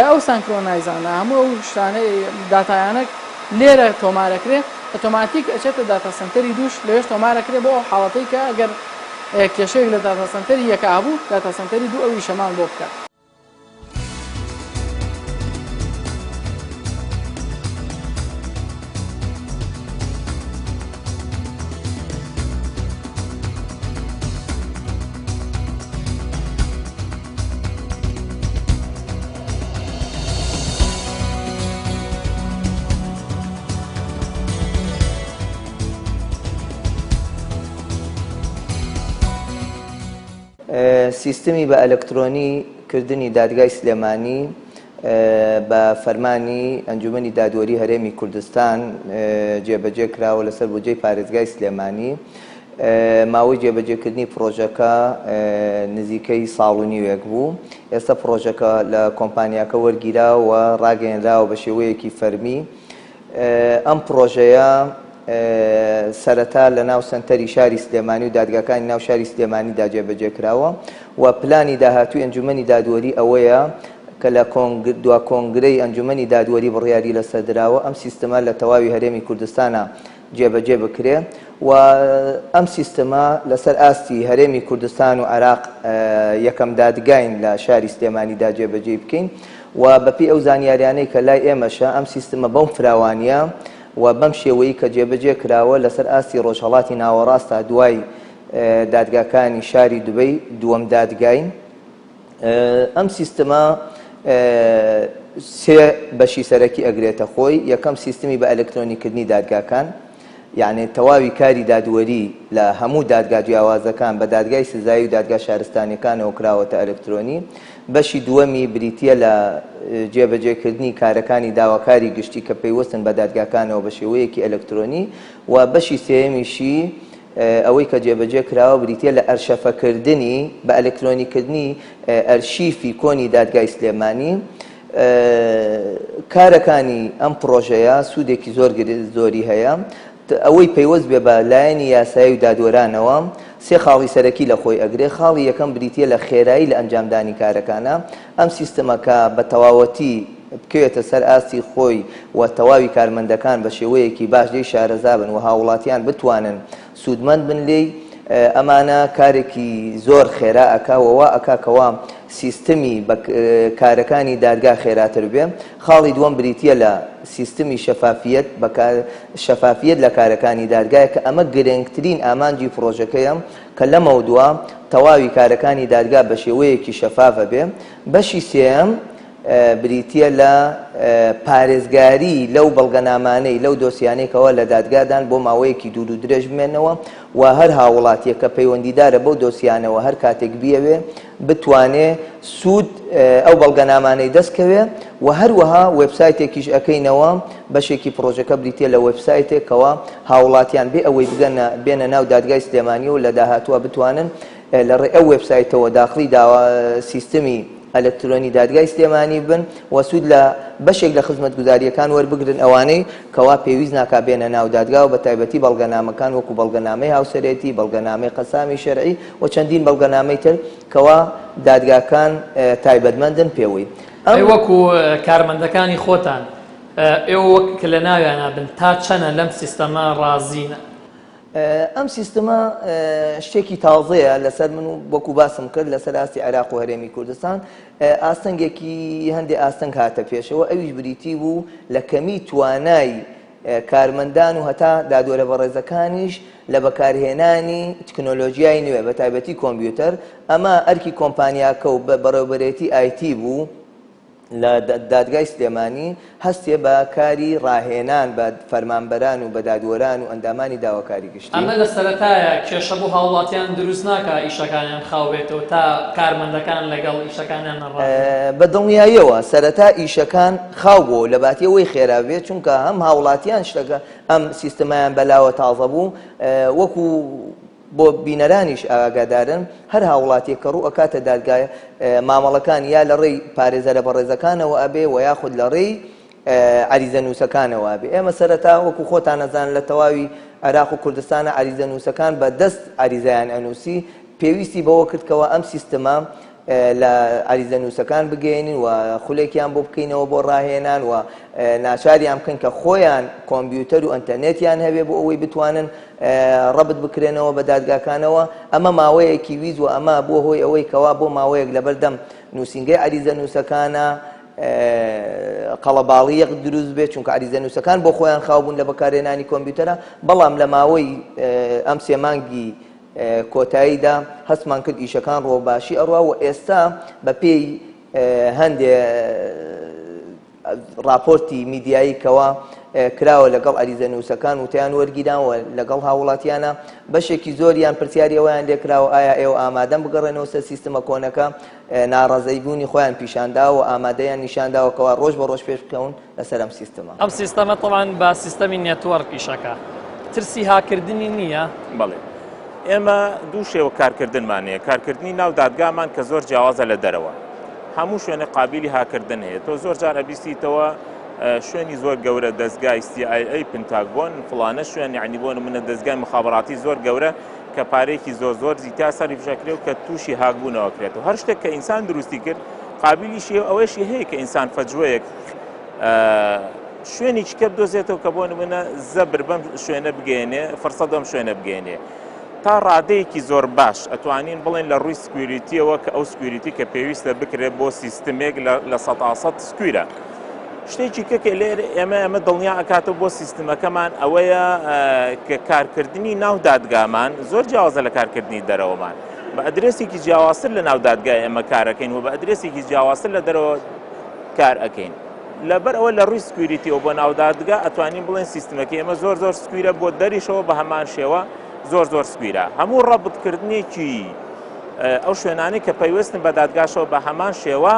ئەو سانکرۆنایزانە هەموو ئەو شتانەی داتایانە لێرە تۆمارەکرێ ئۆتۆماتیک ئەچێتە داتا سنتەری دووش لەوێش تۆمارەکرێ بۆ ئەو حاڵەتەی کە ئەگەر کێشەیەک لە داتا سنتەری یەکە هەبوو داتا سنتەری دوو ئەو ئیشەمان بۆ بکات سیستمی بە ئەلکترۆنی کردنی دادگای سلێمانی بە فەرمانی ئەنجومەنی دادوەری هەرێمی کوردستان جێبەجێ کراوە لەسەر بودجەی پارێزگای سلێمانی ماوەی جێبەجێکردنی پرۆژەکە نزیکەی ساڵ و نیوێک بوو ئێستا پرۆژەکە لە کۆمپانیاکە وەرگیراوە و ڕاگەیەنراوە بە شێوەیەکی فەرمی ئەم پرۆژەیە سەرەتا لە ناو سنتەری شاری سلێمانی و دادگاکانی ناو شاری سلێمانیدا جێبەجێ کراوە و پلانی داهاتووی ئەنجومەنی دادوەری ئەوەیە کە لە دوا کۆنگرەی ئەنجومەنی دادوەری بڕیاری لەسەردراوە ئەم سیستەمە لە تەواوی هەرێمی کوردستانە جێبەجێ بکرێ و ئەم سیستەمە لەسەر ئاستی هەرێمی کوردستان و عێراق یەکەم دادگاین لە شاری سلێمانیدا جێبەجێ بکەین و بەپی ئەو زانیاریانەی کە لای ئێمەشە ئەم سیستەمە بەم فراوانیە و بەم شێوەیە کە جێبەجێ کراوە لەسەر ئاستی ڕۆژهەڵاتی ناوەڕاستە دوای دادگاکانی شاری دوبەی دووەم دادگاین. ئەم سیستەمە سێ بەشی سەرەکی ئەگرێتە خۆی. یەکەم سیستمی بە ئەلکترۆنیکردنی دادگاکان، یعنی تەواوی کاری دادوەری لە هەموو دادگا جیاوازەکان بە دادگای سزایی و دادگا شارستانیەکانەوە کراوەتە ئەلکترۆنی. بەشی دووەمی بریتیە لە جێبەجێکردنی کارەکانی داواکاری گشتی کە پەیوەستن بە دادگاکانەوە بە شێوەیەکی ئەلکترۆنی. و بەشی سێیەمیشی ئەوەی کە جێبەجێ کراوە بریتیە لە ئەرشەفەکردنی بە ئەلکترۆنیکردنی ئەرشیفی کۆنی دادگای سلێمانی. کارەکانی ئەم پرۆژەیە سوودێکی زۆری هەیە. ئەوەی پەیوەست بێ بە لایەنی یاسایی و دادوەرانەوە سێ خاڵی سەرەکی لە خۆی ئەگرێ. خاڵی یەکەم بریتیە لە خێرایی لە ئەنجامدانی کارەکانە. ئەم سیستەمەکە بە تەواوەتی بکەوێتە سەر ئاستی خۆی و تەواوی کارمەندەکان بە شێوەیەکی باش لێی شارەزا بن و هاوڵاتیان بتوانن سوودمەند بن لێی. ئەمانە کارێکی زۆر خێرا ئەکاوەوە ئەکاکەوە سیستمی کارەکانی دادگا خێراتر بێ. خاڵی دووەم بریتیە لە سیستمی شەفافیت لە کارەکانی دادگایە کە ئەمە گرنگترین ئامانجی پرۆژەکەیە کە لەمەوە دووە تەواوی کارەکانی دادگا بە شێوەیەکی شەفافە بێ. بەشی سێەم بریتیە لە پارێزگاری لەو بەڵگەنامانەی لەو دۆسیانێکەوە لە دادگادان بۆ ماوەیەکی دوور و درێژ بمێنەوە و هەر هاوڵاتیە کە پەیوەندیدارە بەو دۆسیانەوە هەر کاتێک بیەوێ بتوانێ سوود ئەو بەڵگەنامانەی دەستکەوێ. و هەروەها وێبسایتێکیش ئەەکەینەوە بەشێکی پرۆژەکە بریتیە لە وێبسایتێکەوە هاوڵاتیان بێ ئەوەی بێنە ناو دادگای سلێمانی و لە داهاتووە بتوانن لە ڕێ ئەو وێبسایتەوە داخلی سیستمی ئەلکترۆنی دادگای سلێمانی بن و سوود لە بەشێک لە خزمەتگوزاریەکان وەربگرن ئەوانەی کەوا پێویست ناکا بێنە ناو دادگا و بە تایبەتی بەڵگەنامەکان وەکو بەڵگەنامەی هاوسەرێتی، بەڵگەنامەی قەسامی شەرعی و چەندین بەڵگەنامەی تر کەوا دادگاکان تایبەتمەندن پێوەی. وەکو کارمەندەکانی خۆتان ئێوە وەک کە لە ناویانە بن تا چەنە لەم سیستەمە ڕازینە؟ ئەم سیستەمە شتێکی تازەیە لەسەر من و وەکو باسم کرد لەسەر ئاستی عێراق و هەرێمی کوردستان ئاستەنگێکی هەندێک ئاستەنگ هاتە پێشەوە. ئەویش بریتی بوو لە کەمی توانای کارمەندان و هەتا دادوەرە بەڕێزەکانیش لە بەکارهێنانی تکنۆلۆژیای نوێ بە تایبەتی کۆمپیوتەر. ئەمە ئەرکی کۆمپانیاکە و بەڕێوەبەرێتی ئایتی بوو لە دادگای سلێمانی هەستێ بە کاری ڕاهێنان بە فەرمانبەران و بە دادوەران و ئەندامانی داواکاری گشتی. ئەمە لە سەرەتایە کێشە بۆ هاوڵاتیان دروست ناکە ئیشەکانیان خاوێتەوە تا کارمەندەکان لەگەڵ ئیشەکانیان نەڕات؟ بە دڵنیاییەوە سەرەتا ئیشەکان خاو بوو لە باتیەوەی خێراوێت چونکە هەم هاوڵاتیان شتەکە ئەم سیستەمایان بەلاوە تازە بوو وەکو بۆ بینەرانیش ئاگادارن هەر هاوڵاتێک کە ڕوو ئەکاتە دادگایە مامەڵەکان یا لە ڕێی پارێزەرە بەڕێزەکانەوە ئەبێ و یاخود لە ڕێی عریزە نووسەکانەوە ئەبێ. ئێمە سەرەتا وەکو خۆتان نەزان لە تەواوی عێراق و کوردستانە عریزە نووسەکان بە دەست عریزەیان ئەنووسی پێویستی بەوە کردکەوە ئەم سیستەمە لە عریزە نووسەکان بگەێنین و خولێکیان بۆ بکەینەوە بۆ ڕاهێنان و ناچاریان بکەن کە خۆیان کۆمپیوتەر و ئەنتەرنێتیان هەبێ بۆ ئەوەی بتوانن ڕەبت بکرێنەوە بە دادگاکانەوە. ئەمە ماوەیەکی ویز و ئەمە بۆ هۆی ئەوەی کەوا بۆ ماوەیەک لەبەردەم نووسینگەی عریزە نووسەکانە قەڵەباڵیەک دروست بێت چونکە عریزە نووسەکان بۆ خۆیان خاوبوون لە بەکارهێنانی کۆمپیوتەرە. بەڵام لە ماوەی ئەم سێ مانگی کۆتاییدا هەستمان کرد ئیشەکان ڕۆباشی ئەڕوا و ئێستا بە پێی هەندێ راپۆرتی میدیایی کەوا کراوە لەگەڵ عریزە نووسەکان وتیان وەرگیران و لەگەڵ هاوڵاتیانە بەشێکی زۆریان پرسیاریەوەیان لێکراوە ئایا ئێوە ئامادەم بگەڕێنەوە سەر سیستەمە کۆنەکە ناڕەزەی بوونی خۆیان پیشانداوە و ئامادەیان نیشانداوەکەوە ڕۆژ بە ڕۆژ پێش بکەون لەسەر ئەم سیستەمە. ئەم سیستەمە تەڵان بە سیستەمی نێتوەرک ئیشەکە ترسی هاکردنی نییە؟ بەڵێ ئێمە دوو شێوە کارکردنمانەیە. کارکردنی ناو دادگامان کە زۆر جیاوازە لە دەرەوە هەموو شوێنە قابلی هاکردن هەیە. تۆ زۆر جار ئەبیستیتەوە شوێنی زۆر گەورە دەستگای CIA پنتاگۆن فڵانە شوێن یعنی بۆ نمونە دەستگای مخابڕاتی زۆر گەورە کە پارێکی زۆر زیتا سەری فشەکرێ و کە تووشی هاکبوونەوە کرێت و هەر شتێک کە ئینسان دروستی کرد قابلیشی ئەوەشی هەیە کە ئینسان فەجوەیەک شوێنی چکە بدۆزێتەوە کە بۆ نمونە زەبر بەم شوێنە بگەێنێ فرسەد بەم شوێنە بگەێنێ تا ڕادەیەکی زۆر باش ئەتوانین بڵێن لە ڕووی سکوریتیەوە کە ئەو سکوریتی کە پێویستە بکرێت بۆ سیستمێک لە 100% سکوورە. شتێکی کەکە لێر ئێمە دڵنیا ئەکاتەوە بۆ سیستمەکەمان ئەوەیە کە کارکردنی ناو دادگامان زۆر جیاوازە لە کارکردنی دەرەوەمان بە ئەدرێسێکی جیاوازتر لە ناو دادگای ئێمە کارەکەین و بە ئەدرێسێکی جیاوازتر لە دەرەوە کار ئەەکەین لەبەر ئەوە لە ڕووی سکوریتیەوە بۆ ناو دادگا ئەتوانین بڵێن سیستمەکە ئێمە زۆر سکویرە بۆ دەریشەوە بە هەمان شێوە زۆر سکویرە هەموو ڕەبتکردنێکی ئەو شوێنانەی کە پەیوەستن بە دادگاشەوە بە هەمان شێوە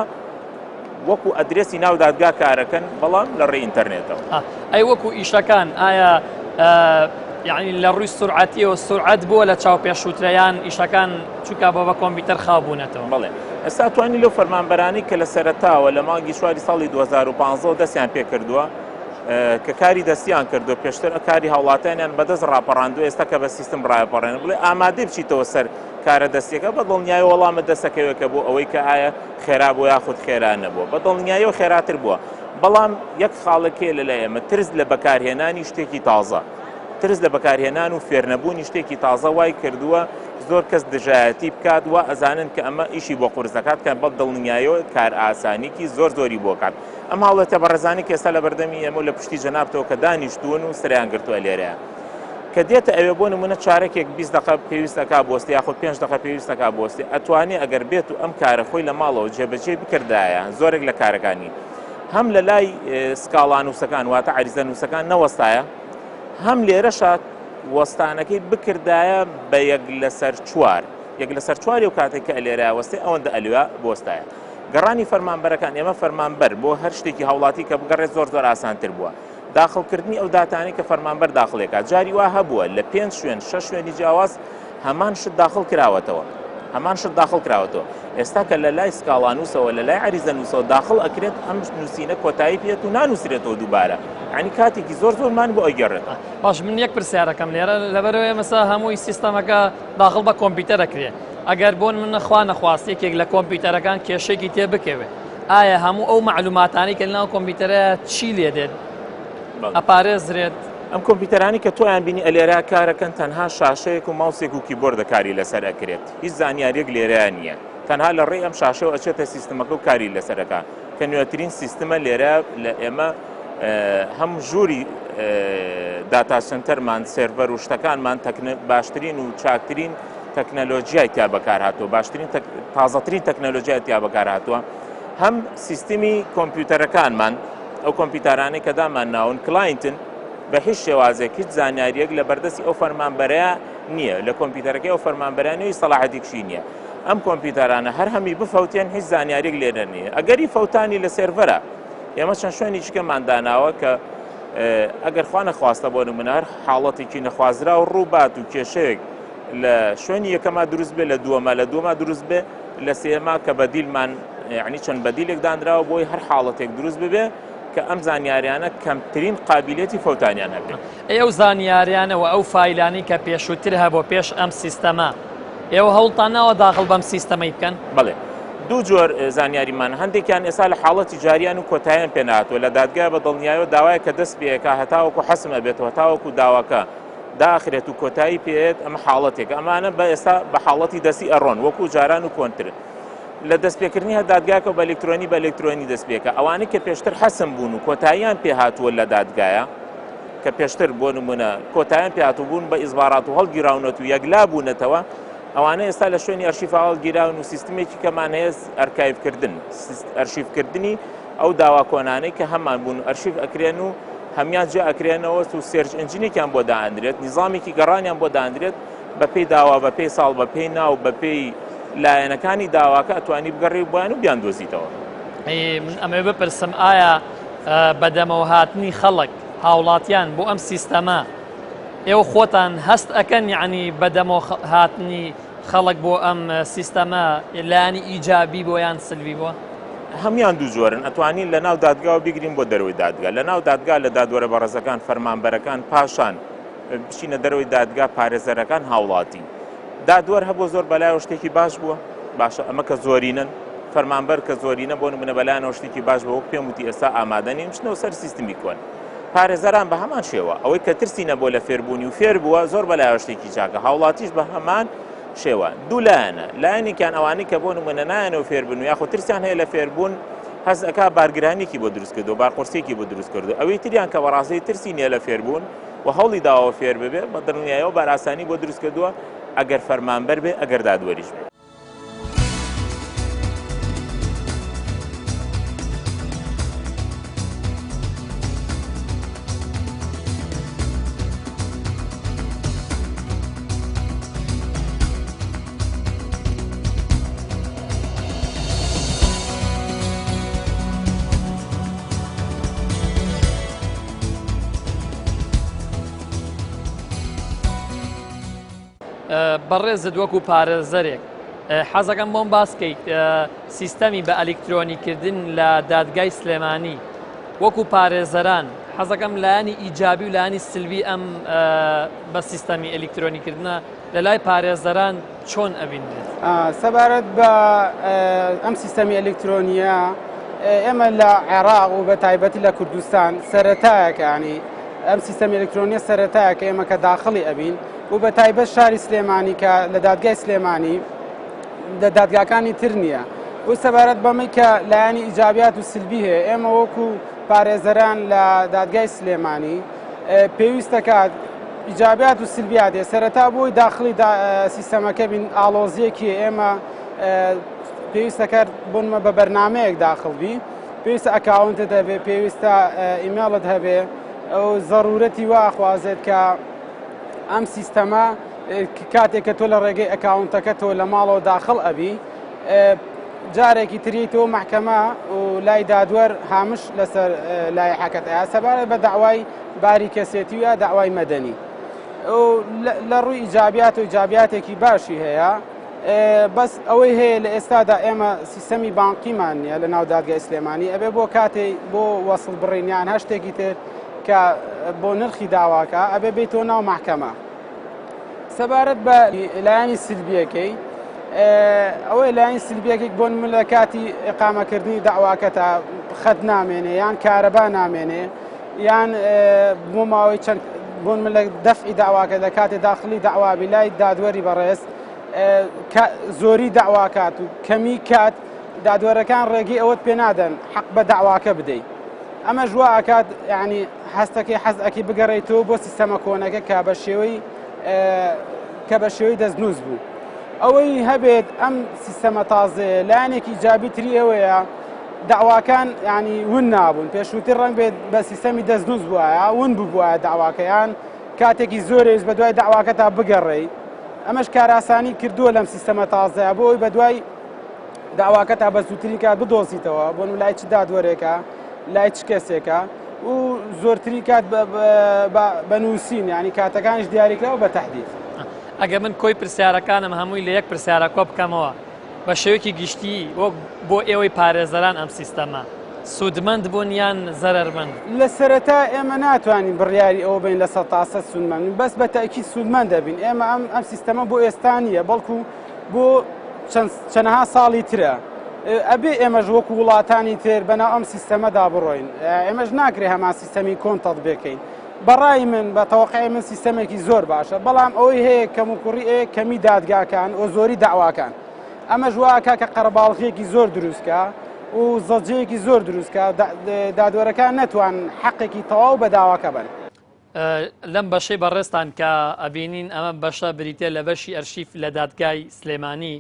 وەکو ئەدرێسی ناو دادگا کارەکەن بەڵام لە ڕێی ئینتەرنێتەوە ئەی وەکو ئیشەکان ئایا یعنی لە ڕووی سورعەتیەوە سورعەت بووە لە چاو پێشووترەیان ئیشەکان چونکە بە کۆمپیوتەر خاوبوونەتەوە بڵێ ئێستا توانی لەو فەرمانبەرانی کە لە سەرەتاوە لە مانگی شواری ساڵی 2015 دەستیان پێ کردووە کە کاری دەستیان کردو پێشتر کاری هاوڵاتیانیان بەدەست ڕاپەڕاندووە ئێستا کە بە سیستم ڕاپەڕێن بڵێ ئامادە بچیتەوە سەر کارە دەستیەکە بە دڵنیای وەڵامە دەستەکەوێکە بۆ ئەوەی کە ئایا خێرا بۆ یاخود خێرا نەبووە بە دڵنیاییەوە خێراتر بووە بەڵام یەک خاڵەکێ لە ئێمە ترس لە بەکارهێنانی شتێکی تازە ترس لە بەکارهێنان و فێرنەبوونی شتێکی تازە وای کردووە زۆر کەس دژایەتی بکات وە ئەزانن کە ئەمە ئیشی بۆ قورس دەکات کە بە دڵنیاییەوە کار ئاسانیکی زۆری بۆ کات ئەم هاوڵەتە بەڕێزانی کە ئێستا لە بەردەمی ئێمە و لە پشتی جەنابتەوە کە دانیشتوون و سەریان گرتووە لێرەیە کە دێتە ئەوێ بۆ نمونە چارەکێک 20 دقە پێویستەکە بۆستی یاخود 5 دقە پێویستەکە بۆستی ئەتوانێ ئەگەر بێت و ئەم کارە خۆی لە ماڵەوە جێبەجێ بکردایە زۆرێک لە کارەکانی هەم لە لای سکاڵا نووسەکان واتە عریزە نووسەکان نەوەستایە هەم لێرەشات وەستانەکەی بکردایە بە یەک لەسەر چوار و کاتێک کە لێرە وەستی ئەوەندە ئەلوە بۆستایە گەڕانی فەرمانبەرەکان ئێمە فەرمانبەر بۆ هەر شتێکی هاوڵاتی کە بگەڕێت زۆر ئاسانتر بووە داخڵکردنی ئەو داتانی کە فەرمانبەر داخڵێکە جاری وا هەبووە لە 5 شوێن 6 شوێنی جیاواز هەمان شت داخڵ کراوەتەوە ئێستا کە لە لای سکاڵانووسەوە لە لای عریزە نووسەوە داخڵ ئەکرێت ئەم نووسینە کۆتایی پێێت و نانووسرێتەوە دووبارە عنی کاتێکی زۆرمان بۆ ئەگەڕێت باش من یەک پرسیارەکەم لێرە لەبەرەوەی مەسا هەمووی سیستەمەکە داخڵ بە کۆمپیوتەرەکرێ ئەگەر بۆن من نەخوا نەخواستێکێک لە کۆمپیوتەرەکان کێشێکی تێ بکەوێت ئایا هەموو ئەو معلوماتانی کە لەناو کۆمپیوتەرە چی لێ دێت ئەپارێزرێت ئەم کۆمپیوتەرانی کە تۆیان بینی ئەلێرا کارەکەن تەنها شاشەیەک و ماوسێک و کیبۆردە کاری لەسەر ئەکرێت هیچ زانیاریەک لێرەیان نییە تەنها لە ڕێی ئەم شاشەوە ئەچێتە سیستمەکە و کاری لەسەرەکە کە نوێترین سیستمە لێرە لە ئێمە هەم ژووری داتا سنتەرمان سێرڤەر و شتەکانمان باشترین و چاکترین تەکنەلۆژیای تیا بەکار هاتووە باشترین تازەترین تەکنەلۆژیای تیا بەکار هاتووە هەم سیستمی کۆمپیوتەرەکانمان ئەو کۆمپیوتەرانەی کە دامان ناون کلاینتن بە هیچ شێوازێک هیچ زانیاریەک لە بەردەستی ئەو فەرمانبەرەیە نییە لە کۆمپیوتەرەکەی ئەو فەرمانبەرانەوەی سەلاحەتێکشی نییە ئەم کۆمپیوتەرانە هەر هەمی بفەوتیان هیچ زانیاریەک لێرە نییە ئەگەری فەوتانی لە سێرڤەرە ئێمە چەند شوێنی شکەمان داناوە کە ئەگەر خوا نەخواستە بۆ نمونە هەر حاڵەتێکی نەخوازرا و ڕووبات و کێشەیەک لە شوێنی یەکەما دروست بێ لە دووەمە دروست بێ لە سێما کە بەدیلمان یعنی چەند بەدیلێک دانراوە بۆی هەر حاڵەتێک دروست ببێ کە ئەم زانیاریانە کەمترین قابلیەتی فەوتانیان هەبێت ئێوە زانیاریانەوە ئەو فایلانی کە پێشووتر هەبوو پێش ئەم سیستەمە ئێوە هەوڵتانەوە داخڵ بەم سیستەمەی بکەن بڵێ دوو جۆر زانیاریمان هەندێکیان ئێستا لە حاڵەتی جاریان و کۆتاییان پێنهاتوە لە دادگای بە دڵنیاییەوە داوایە کە دەست پێەکە هەتاوەکو حەسم ئەبێتەوە هەتاوەکو داواکە داخرێت و کۆتایی پێێت ئەمە حاڵەتێک ئەمانە بە ئێستا بە حاڵەتی دەستی ئەڕۆن وەکو جاران و کۆنتر لە دەستپێکردنی هە دادگاکە بە ئەلکترۆنی دەستپێکە ئەوانەی کە پێشتر حەسم بوون و کۆتاییان پێهاتووە لە دادگایە کە پێشتر بۆ نمونە کۆتاییان پێهاتوو بوون بە ئیزبارات و هەڵگیراونەت و یەکلا بوونەتەوە ئەوانە ئێستا لە شوێنی ئەرشیف هەڵگیراون و سیستمێکی کەمان هەیە ئەرکایڤکردن ئەرشیڤکردنی ئەو داوا کۆنانەی کە هەمان بوون ئەرشیف ئەکرێن و هەمیان جێ ئەکرێنەوە و سێرچ ئەنجینێکیان بۆ دائەندرێت نیزامێکی گەڕانیان بۆ دائەندرێت بە پێی داوا بە پێی ساڵ بە پێی ناو بە پێی لایەنەکانی داواکە ئەتوانی بگەڕی بۆیان و بیان دۆزیتەوە من ئەمێ بپرسم ئایا بەدەمەوە هاتنی خەڵک هاوڵاتیان بۆ ئەم سیستەمە ئێوە خۆتان هەست ئەکەن یعنی بەدەمەوە هاتنی خەڵک بۆ ئەم سیستەمە لایانی ئیجابی بۆ یان سلبی بووە هەمیان دوو جۆرن ئەتوانین لە ناو دادگا و بگرین بۆ دەرەوەی دادگا لە ناو دادگا لە دادوەرە بەڕێزەکان فەرمانبەرەکان پاشان بچینە دەرەوەی دادگا پارێزەرەکان هاوڵاتی دادوەر هەبوو زۆر بەلایەوە شتێکی باش بووە باشە ئەمە کە زۆرینن فەرمانبەر کە زۆرینە بۆ نمونە بەلایەنەوە شتێکی باش بووە پێم وتی ئێستا ئامادە نین بچنەوە سەر سیستمی کۆن پارێزەران بە هەمان شێوە ئەوەی کە ترسی نەبووە لە فێربوونی و فێر بووە زۆر بەلایەوە شتێکی چاکە هاوڵاتیش بە هەمان شێوە دوو لایەنە لایەنێکیان ئەوانەی کە بۆ نمونە نایەنەوە فێربوون و یاخۆ ترسیان هەیە لە فێربوون هەز ئەکا بارگرانێکی بۆ دروست کردو بارقورسێکی بۆ دروست کردو ئەوەی تریان کە بەڕاستی ترسی نییە لە فێربوون و هەوڵی داوە فێر ببێ بە دڵنیاییەوە باراسانی بۆ دروست کردووە ئەگەر فەرمانبەر بێ ئەگەر دادوەریش بێ. بەڕێزت وەکو پارێزەرێک حەزەکەم بۆم باسکەیت سیستەمی بە ئەلکترۆنیکردن لە دادگای سلێمانی وەکو پارێزەران حەزەکەم لایانی ئیجابی و لایانی سلبی ئەم بە سیستەمی ئەلکترۆنیکردنە لە لای پارێزەران چۆن ئەبینێت؟ سەبارەت بە ئەم سیستەمی ئەلکترۆنیە ئێمە لە عێراق و بە تایبەتی لە کوردستان سەرەتایەکانی ئەم سیستەمی ئەلکترۆنیە سەرەتایەکە ئێمە کە داخڵی ئەبین و بە تایبەت شاری سلێمانی کە لە دادگای سلێمانی لە دادگاکانی تر نییە و سەبارەت بەمەی کە لایانی ئیجابیات و سلبی هەیە ئێمە وەکو پارێزەران لە دادگای سلێمانی پێویستەکات ئیجابیات و سلبیات هەیە سەرەتا بۆی داخڵی سیستەمەکە بین ئاڵۆزیەکی ئێمە پێویستەکە بوونمە بە بەرنامەیەک داخڵبی پێویستە ئەکاونتت هەبێ پێویستە ئیمێڵت هەبێ ئەو ضرورەتی واخوازێت کە ئەم سیستەمە کاتێک کە تۆ لە ڕێگەی ئەکاونتەکە تۆ لە ماڵەوە داخڵ ئەبی جارێکی تریتەوە محکەمە و لای دادوەر هامش لەسەر لای حەکەتەیە سەبارەت بە داوای باری کەسێتی و یا داوای مەدەنی لە ڕووی ئیجابیات و ئیجابیاتێکی باشی هەیە بەس ئەوەی هەیە لە ئێستادا ئێمە سیستەمی بانقیمان نیە لە ناو دادگای سلێمانی ئەبێ بۆ کاتێک بۆ وەسڵ بڕینیان هەر شتێکی تر کە بۆ نرخی داواکە ئەبێ بێتەوە ناو محکەمە سەبارەت بە لایانی سلبیەکەی ئەوەی لایانی سلبیەکێک بۆ لە کاتی ئقامەکردنی داواکە تا خەت نامێنێ یان کارەبا نامێنێ یان بۆ ماوەی چەند بۆن لە دەفعی داواکە لە کاتێ داخلی داوابی لای دادوەری بەڕێز زۆری داواکات و کەمی کات دادوەرەکان ڕێگەی ئەوەت پێ نادەن حەق بە داواکە بدەیت ئەمە ژوا ئاکات یعنی هەستەکەی حەزەکی بگەڕێیتەوە بۆ سیستەمە کۆنەکە کە بە شێوەی دەستنووس بوو ئەوەی هەبێت ئەم سیستەمە تازەیە لایەنێکی ئیجابی تری ئەوەیە داواکان ینی ون نابوون پێشووتر ڕەنگ بێت بە سیستەمی دەستنووس بووایە ون ببووە داواکەیان کاتێکی زۆرێز بە دوای داواکە تا بگەڕێی ئەمەش کاراسانی کردووە لەم سیستەمە تازەیە بۆ ئەوی بە دوای داواکە تا بە زووترین کات بدۆزیتەوە بۆن و لای چ دادوەرێکە لای چ کەسێکە و زۆرتری کات بە نووسین ینی کاتەکانش دیاریکراوە بە تەحدید ئەگە من کۆی پرسیارەکانم هەمووی لە یەک پرسیارە کۆ بکەمەوە بە شێوەیەکی گشتی وەک بۆ ئێوەی پارێزەران ئەم سیستەمە سوودمەند بوون یان زەرەرمەند لە سەرەتا ئێمە ناتوانین بڕیاری ئەوە بین لە 100% سوودمەند بەس بە تاکید سوودمەند دەبین ئێمە ئەم سیستەمە بۆ ئێستا نیە بەڵکو بۆ چەندەها ساڵی ترە ئەبێ ئێمەش وەکو وڵاتانی تر بەناو ئەم سیستەمەدا بڕۆین ئێمەش ناکرێ هەمان سیستەمی کۆن تەطبیقکەین بەڕای من بە تەوەقعی من سیستەمێکی زۆر باشە بەڵام ئەوەی هەیە کەم و کوڕی کەمی دادگاکان و زۆری داواکان ئەمە ژواکە کە قەرەباڵغیەکی زۆر دروستکە و زەجەیەکی زۆر دروستکە دادوەرەکان نەتوان حەقێکی تەواو بە داواکە بن لەم بەشەی بەڕێستان کە ئەبینین ئەمە بەشە بریتێ لە بەشی ئەرشیف لە دادگای سلێمانی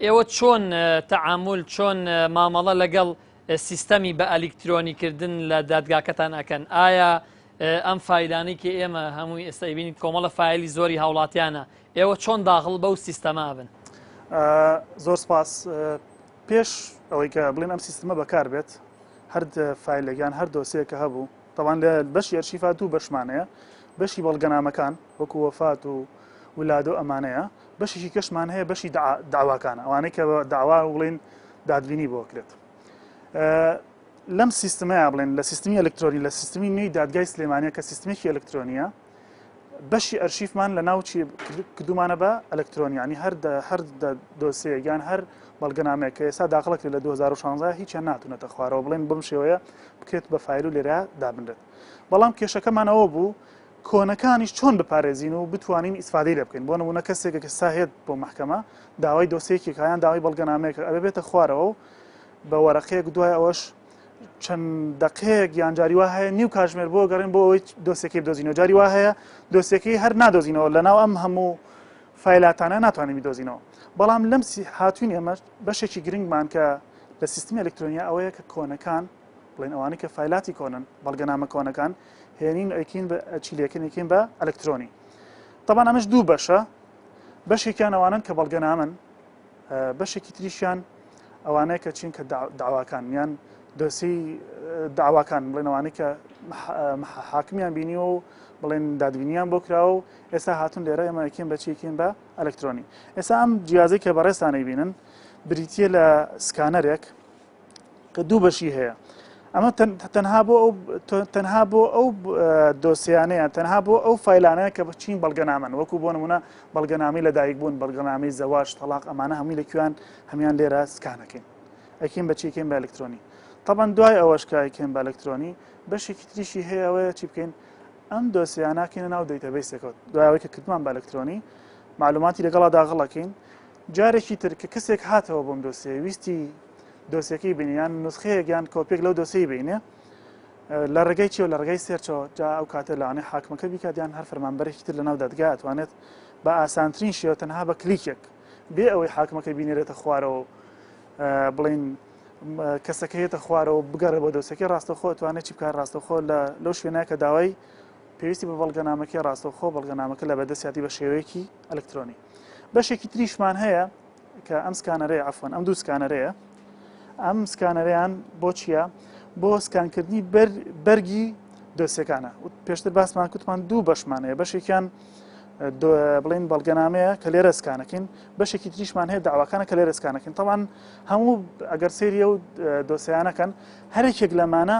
ئێوە چۆن تەعامل چۆن مامەڵە لەگەڵ سیستەمی بە ئەلکترۆنیکردن لە دادگاکەتان ئەکەن ئایا ئەم فایلانی کە ئێمە هەمووی ئێستا بینین کۆمەڵە فایلی زۆری هاوڵاتیانە ئێوە چۆن داخڵ بەو سیستەما بن زۆر سپاس پێش ئەوەی کە بڵێن ئەم سیستەمە بەکار بێت هەر فایلەکان هەر دۆسەیەکە هەبوو تەوان لە بەشی ئەرشیفا دوو بەشمانەیە بەشی بەڵگەنامەکان وەکو وەفات و ولادە و ئەمانەیە بەشێکی کەشمان هەیە بەشی داواکانە ئەوانەی کە داوا بڵێن دادبینی بۆ کرێت لەم سیستەمەیە بڵێن لە سیستمی ئەلکترۆنی لە سیستمی نوێی دادگای سلێمانیە کە سیستمێکی ئەلکترۆنیە بەشی ئەرشیفمان لە ناوچی کردومانە بە ئەلکترۆنیانی هەر دۆسەیەکیان هەر بەڵگەنامەیە کە ئێستا داخڵەکرێت لە 2016 هیچیان ناتونێتە خوارەوە بڵێن بەم شێوەیە بکرێت بە فایل و لێرە دابنرێت بەڵام کێشەکەمان ئەوە بوو کۆنەکانیش چۆن بپارێزین و بتوانین ئیسفادەی لێ بکەین بۆ نمونە کەسێکە کە ساهێت بۆ محکەمە داوای دۆسەیەکی کایان داوای بەڵگەنامەیەک ئەبێ بێتە خوارەوە و بە وەرەقەیەک دوای ئەوەش چەند دقەیەک یان جاری وا هەیە نیو کاتژمێر بۆ گەڕین بۆ ئەوەی دۆسیەکەی بدۆزینەوە جاری وا هەیە دۆسیەکەی هەر نادۆزینەوە لەناو ئەم هەموو فایلاتانە ناتوانین بدۆزینەوە بەڵام لەم هاتوین ئێمە بەشێکی گرنگمان کە لە سیستمی ئەلکترۆنیا ئەوەیە کە کۆنەکان بڵێن ئەوانەی کە فایلاتی کۆنن بەڵگەنامە کۆنەکان هێنین ئەیکین بە چیلەکەنێکین بە ئەلکترۆنی طبعا ئەمەش دوو بەشە بەشێکیان ئەوانن کە بەڵگەنامن بەشێکی تریشیان ئەوانەیە کە چین کە داواکان یان دۆسی داواکان بڵێن ئەوانەی کە حاکمیان بینیوە و بڵێن دادبینیان بۆ کراوە و ئێستا هاتون لێرە ئێمە یەکێن بە چیکین بە ئەلکترۆنی ئێستا ئەم جیازەی کە بەڕێستانەی بینن بریتیە لە سکانەرێک کە دوو بەشی هەیە ئەمە تەنها بۆ ئەو دۆسیانەیە تەنها بۆ ئەو فایلانەیە کە بچین بەڵگەنامن وەکو بۆ نمونە بەڵگەنامی لە دایک بوون بەڵگەنامی زەواج تەلاق ئەمانە هەمووی لەکوێیان هەمیان لێرە سکانەکەین ئەکەین بە چیکەین بە ئەلکترۆنی طبعا دوای ئەوەش کە ئەکەین بە ئەلکترۆنی بەشێکی تریشی هەیە ئەوەیە چی بکەین ئەم دۆسیانەکەینە ناو دەیتەبەیسێکەوە دوای ئەوەی کە کردمان بە ئەلکترۆنی معلوماتی لەگەڵا داغڵەکەین جارێکی تر کە کەسێک هاتەوە بۆم دۆسیە ویستی دۆسیەکەی بینیان نسخەیەک یان کۆپێک لەو دۆسی بینێ لە ڕێگەی چی و لە ڕێگەی سێرچەوە جا ئەو کاتە لەوانەیە حاکمەکە بیکاتیان هەر فەرمانبەرێکی تر لەناو دادگا ئەتوانێت بە ئاسانترین شێوە تەنها بە کلیکێک بێ ئەوەی حاکمەکە بینێرێتە خوارەوە بڵین کەسەکە هێتە خوارەوە بگەڕێ بۆ دۆسەکەی ڕاستەوخۆ ئەتوانێت چی بکات ڕاستەوخۆ لەو شوێنەیە کە داوای پێویستی بە بەڵگەنامەکەی ڕاستەوخۆ بەڵگەنامەکە لە بەدەستیاتی بە شێوەیەکی ئەلکترۆنی بەشێکی تریشمان هەیە کە ئەم سکانەرەیە عەفوەن ئەم دوو سکانەرەیە ئەم سکانەرەیان بۆ چییە؟ بۆ سکانکردنی بەرگی دۆسیەکانە پێشتر باسمان کوتمان دوو بەشمانەیە بەشێکیان بڵین بەڵگەنامەیە کە لێرە سکانەکەین بەشێکی تریشمان هەیە داواکانە کە لێرە سکانەکەین تەوان هەموو ئەگەر سێریە و دۆسیانەکەن هەرێکێک لەمانە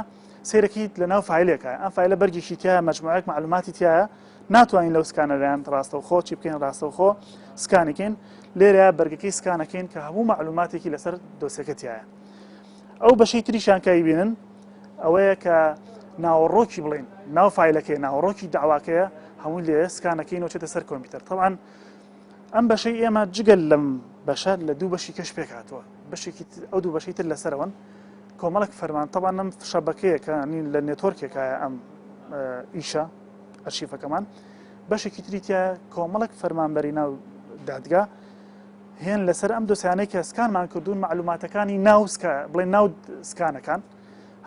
سیرەکەیت لە ناو فایلێکە ئەم فایلە بەرگێکی تایە مەجموعەیەک معلوماتی تایە ناتوانین لەو سکانەرەیان ڕاستەوخۆ چی بکەین ڕاستەوخۆ سکانەکەین لێرە بەرگەکەی سکانەکەین کە هەموو معلوماتێکی لەسەر دۆسیەکە تایە ئەو بەشەی تریشان کە بینن ئەوەیە کە ناوەڕۆکی بڵین ناو فایلەکەی ناوەڕۆکی داواکەیە هەموو لێ سکانەکەین وچێتە سەر کۆمپیوتەر طبعا ئەم بەشەی ئێمە جگەل لەم بەشە لە دوو بەشی کەش پێک هاتووە بەشێکی ئەو دوو بەشەی تر لەسەرەوەن کۆمەڵک فەرمان طبعا ئەم شەبەکەیەکە لە نێتۆرکێکایە ئەم ئیشە ئەرشیفەکەمان بەشێکی تریتە کۆمەڵک فەرمانبەری ناو دادگا هێن لەسەر ئەم دۆسیانەی کە سکانمان کردوون معلوماتەکانی بڵێن ناو سکانەکان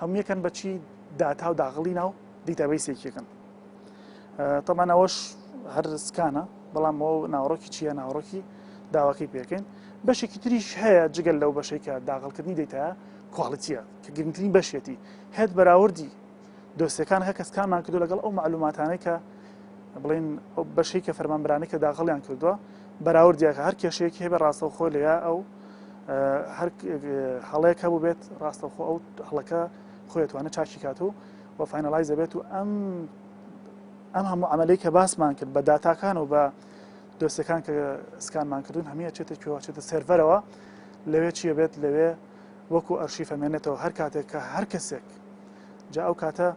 هەموویەکەن بەچی داتا و داغڵی ناو دیتابەیسێکیەکەن طبعا ئەوەش هەر سکانە بەڵام ئەو ناوڕۆکی چییە ناوڕۆکی داواکەی پێکەین بەشێکی تریش هەیە جگەل لەو بەشەی کە داغڵکردنی دەیتایە کواڵیتیە کە گرنگترین بەشێتی هێت بەراوردی دۆسیەکان هە کە سکانمان کردو لەگەڵ ئەو معلوماتانەی کە بڵین بەشەی کە فەرمانبەرانەی کە داغڵیان کردووە بەراوردیاکە هەر کێشەیەکی هەیە بە ڕاستەوخۆ لێە ئەو هەر هەڵەیەک هەبوو بێت ڕاستەوخۆ ئەو هەڵەکە خۆیتوانە چاکی کات و بە فاینەلایز دەبێت و ئەم هەموو عملەی کە باسمان کرد بە داتاکان و بە دۆسیەکان کە سکانمان کردوون هەمیە چێتە کوێوە چێتە سێرڤەرەوە لەوێ چیە بێت لەوێ وەکو ئەرشیف ئەمێنێتەوە هەر کاتێک کە هەر کەسێک جا ئەو کاتە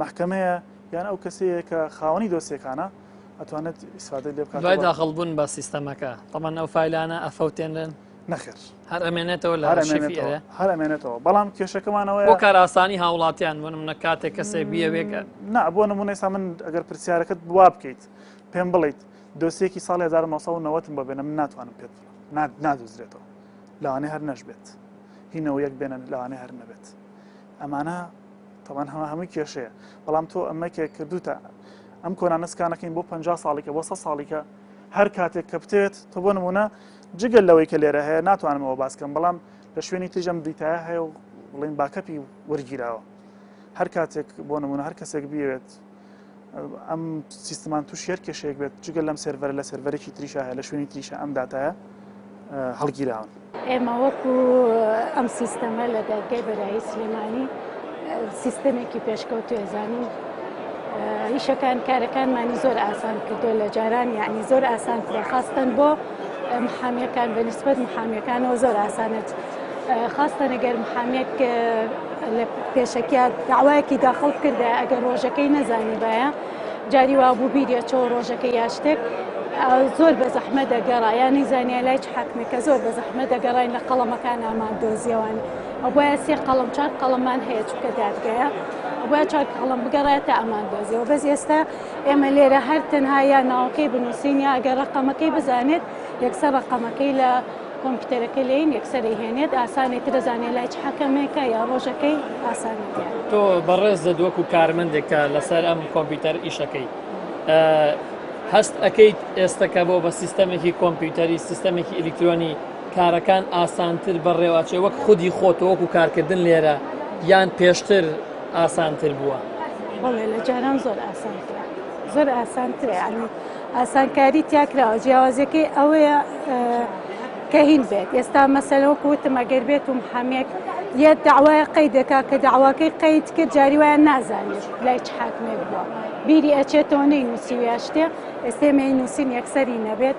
مەحکەمەیە یان ئەو کەسەیە کە خاوەنی دۆسیەکانە ئەتوانێت ئیسفادە لێ بکات دوای داخڵبوون بە سیستەمەکە تەمان ئەو فایلانە ئەفەوتێنن نەخێر هەر ئەمێنێتەوە لە هەر ئەمێنێتەوە بەڵام کێشەکەمانەوە بۆ کاراسانی هاوڵاتیان بۆ نمونە کاتێک کەسێک بیەوێگە نا بۆ نمونە ئێستا من ئەگەر پرسیارەکەت وا بکەیت پێم بڵیت دۆسیەکی ساڵی 1990 بۆ بێنە من ناتوانم پێت نادۆزرێتەوە لەوانەیە هەر نەشبێت هینەوە یەک بێنن لەوانەیە هەر نەبێت ئەمانە طبعا هەمووی کێشەیە بەڵام تۆ ئەمەکێ کردوتە ئەم کۆنانە سکانەکەین بۆ 50 ساڵێکە بۆ 100 ساڵێکە هەر کاتێک کە بتێت تۆ بۆ نمونە جگەل لەوەی کە لێرە هەیە ناتوانمەوە باسکەم بەڵام لە شوێنی تریژەم دیتایە هەیە و بڵین باکەپی وەرگیراوە هەر کاتێک بۆ نمونە هەر کەسێک بێت ئەم سیستمان تووش هەر کێشەیەک بێت جگەل لەم سێرڤەرە لە سێرڤەرێکی تریشە هەیە لە شوێنی تریشە ئەم داتایە هەڵگیراون ئێمە وەکو ئەم سیستەمە لە دادگای بەرایی سلێمانی سیستەمێکی پێشکەوت ێزانین ئیشەکان کارەکانمانی زۆر ئاسان کردو لە جاران یعنی زۆر ئاسان کرا خاستن بۆ محامیەکان بە نسبەت محامیەکانەوە زۆر ئاسانت خاستن ئەگەر محامێک لە پێشەکە داوایەکی داخڵ کردە ئەگەر ڕۆژەکەی نەزانی باە جاری وا بوو بیرە چۆ ڕۆژەکە یا شتێک زۆر بە زەحمە دەگەڕا یانی زانیا لای حاکمێکە زۆر بە زەحمە دەگەڕین لە قەڵەمەکان ئامان دۆزیەوەن ئەو بۆیە سێ قەڵم چار قەڵەمان هەیە چکە دادگایە بۆیە چاک هەڵم بگەڕێتە ئەمان دۆزیەوە بەس ئێستا ئێمە لێرە هەر تەنها یا ناوەکەی بنووسین یا ئەگەر ڕقەمەکەی بزانێت یەکسەر ڕقەمەکەی لە کۆمپیوتەرەکەی لێن یەکسەری هێنێت ئاسانێتتر دەزانێت لای حەکەمێکە یا ڕۆژەکەی ئاسانێتیان تۆ بەڕێز دەدوەکو کارمەندێکە لەسەر ئەم کۆمپیوتەر ئیشەکەی هەست ئەەکەیت ئێستاکە بۆ بە سیستەمێکی کۆمپیوتەری سیستەمێکی ئەلیکترۆنی کارەکان ئاسانتر بەڕێواچێ وەک خودی خۆتەوەکو کارکردن لێرە یان پێشتر ئاسانتر بووە بەڵێ لە جاران زۆر ئاسانترە ینی ئاسانکاری تیاکراوە جیاوازەکەی ئەوەیە کە هین بێت ئێستا مەسەلەوەکو وتم ئەگەر بێت و محامیەک یە داوای قەید دەکا کە داواکەی قەید کرد جاری وایە نازانێت لای چ حاکمێک بووە بیری ئەچێتەوە نەینووسی و یا شتێ ئێستێمەی نووسین یەکسەری نەبێت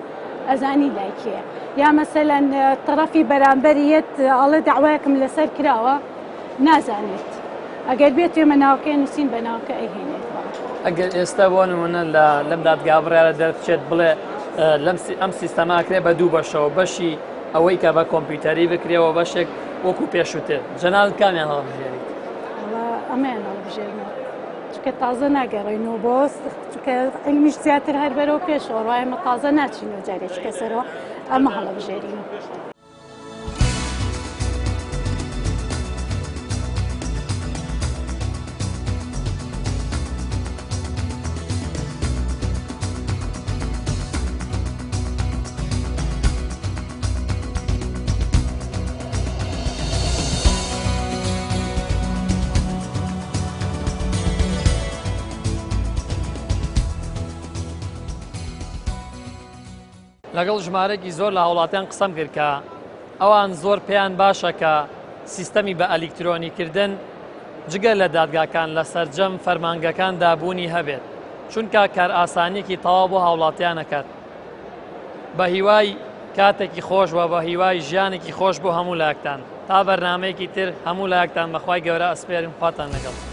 ئەزانی لایکەیە یا مەسەلەن تەرەفی بەرامبەریەت ئەڵێ داوایەکم لەسەر کراوە نازانێت ئەگەر بێت توێمە ناوکەی نووسین بە ناوکە ئەیهێنێت ئەگەر ئێستا بۆ نمونە لەم دادگا بڕیارە دەرچێت بڵێ ئەم سیستەماکرێ بە دوو بەشەوە بەشی ئەوەی کە بە کۆمپیوتەری بکرێەوە بەشێک وەکو پێشووتر جەنال کامیان هەڵبژێریت ئەمەیان هەڵبژێرنەوە چکە تازە ناگەڕێنەوە بۆ چکە علمیش زیاتر هەر بەرەوە پێشەوە ڕای ئەمە تازە ناچینەوە جارێک کەسەرەوە ئەمە هەڵبژێرینەوە لەگەڵ ژمارەی زۆر لە هاوڵاتیان قسەم کرد کە ئەوان زۆر پێیان باشە کە سیستەمی بە ئەلیکترۆنیکردن جگە لە دادگاکان لە سەرجەم فەرمانگەکان دابوونی هەبێت چونکە کار ئاسانیەکی تەواو بۆ هاوڵاتیان نەکات بە هیوای کاتێکی خۆش وە بە هیوای ژیانێکی خۆش بۆ هەموو لایەکتان تا بەرنامەیەکی تر هەموو لایەکتان بەخوای گەورە ئەسپێرم خواتان لەگەڵ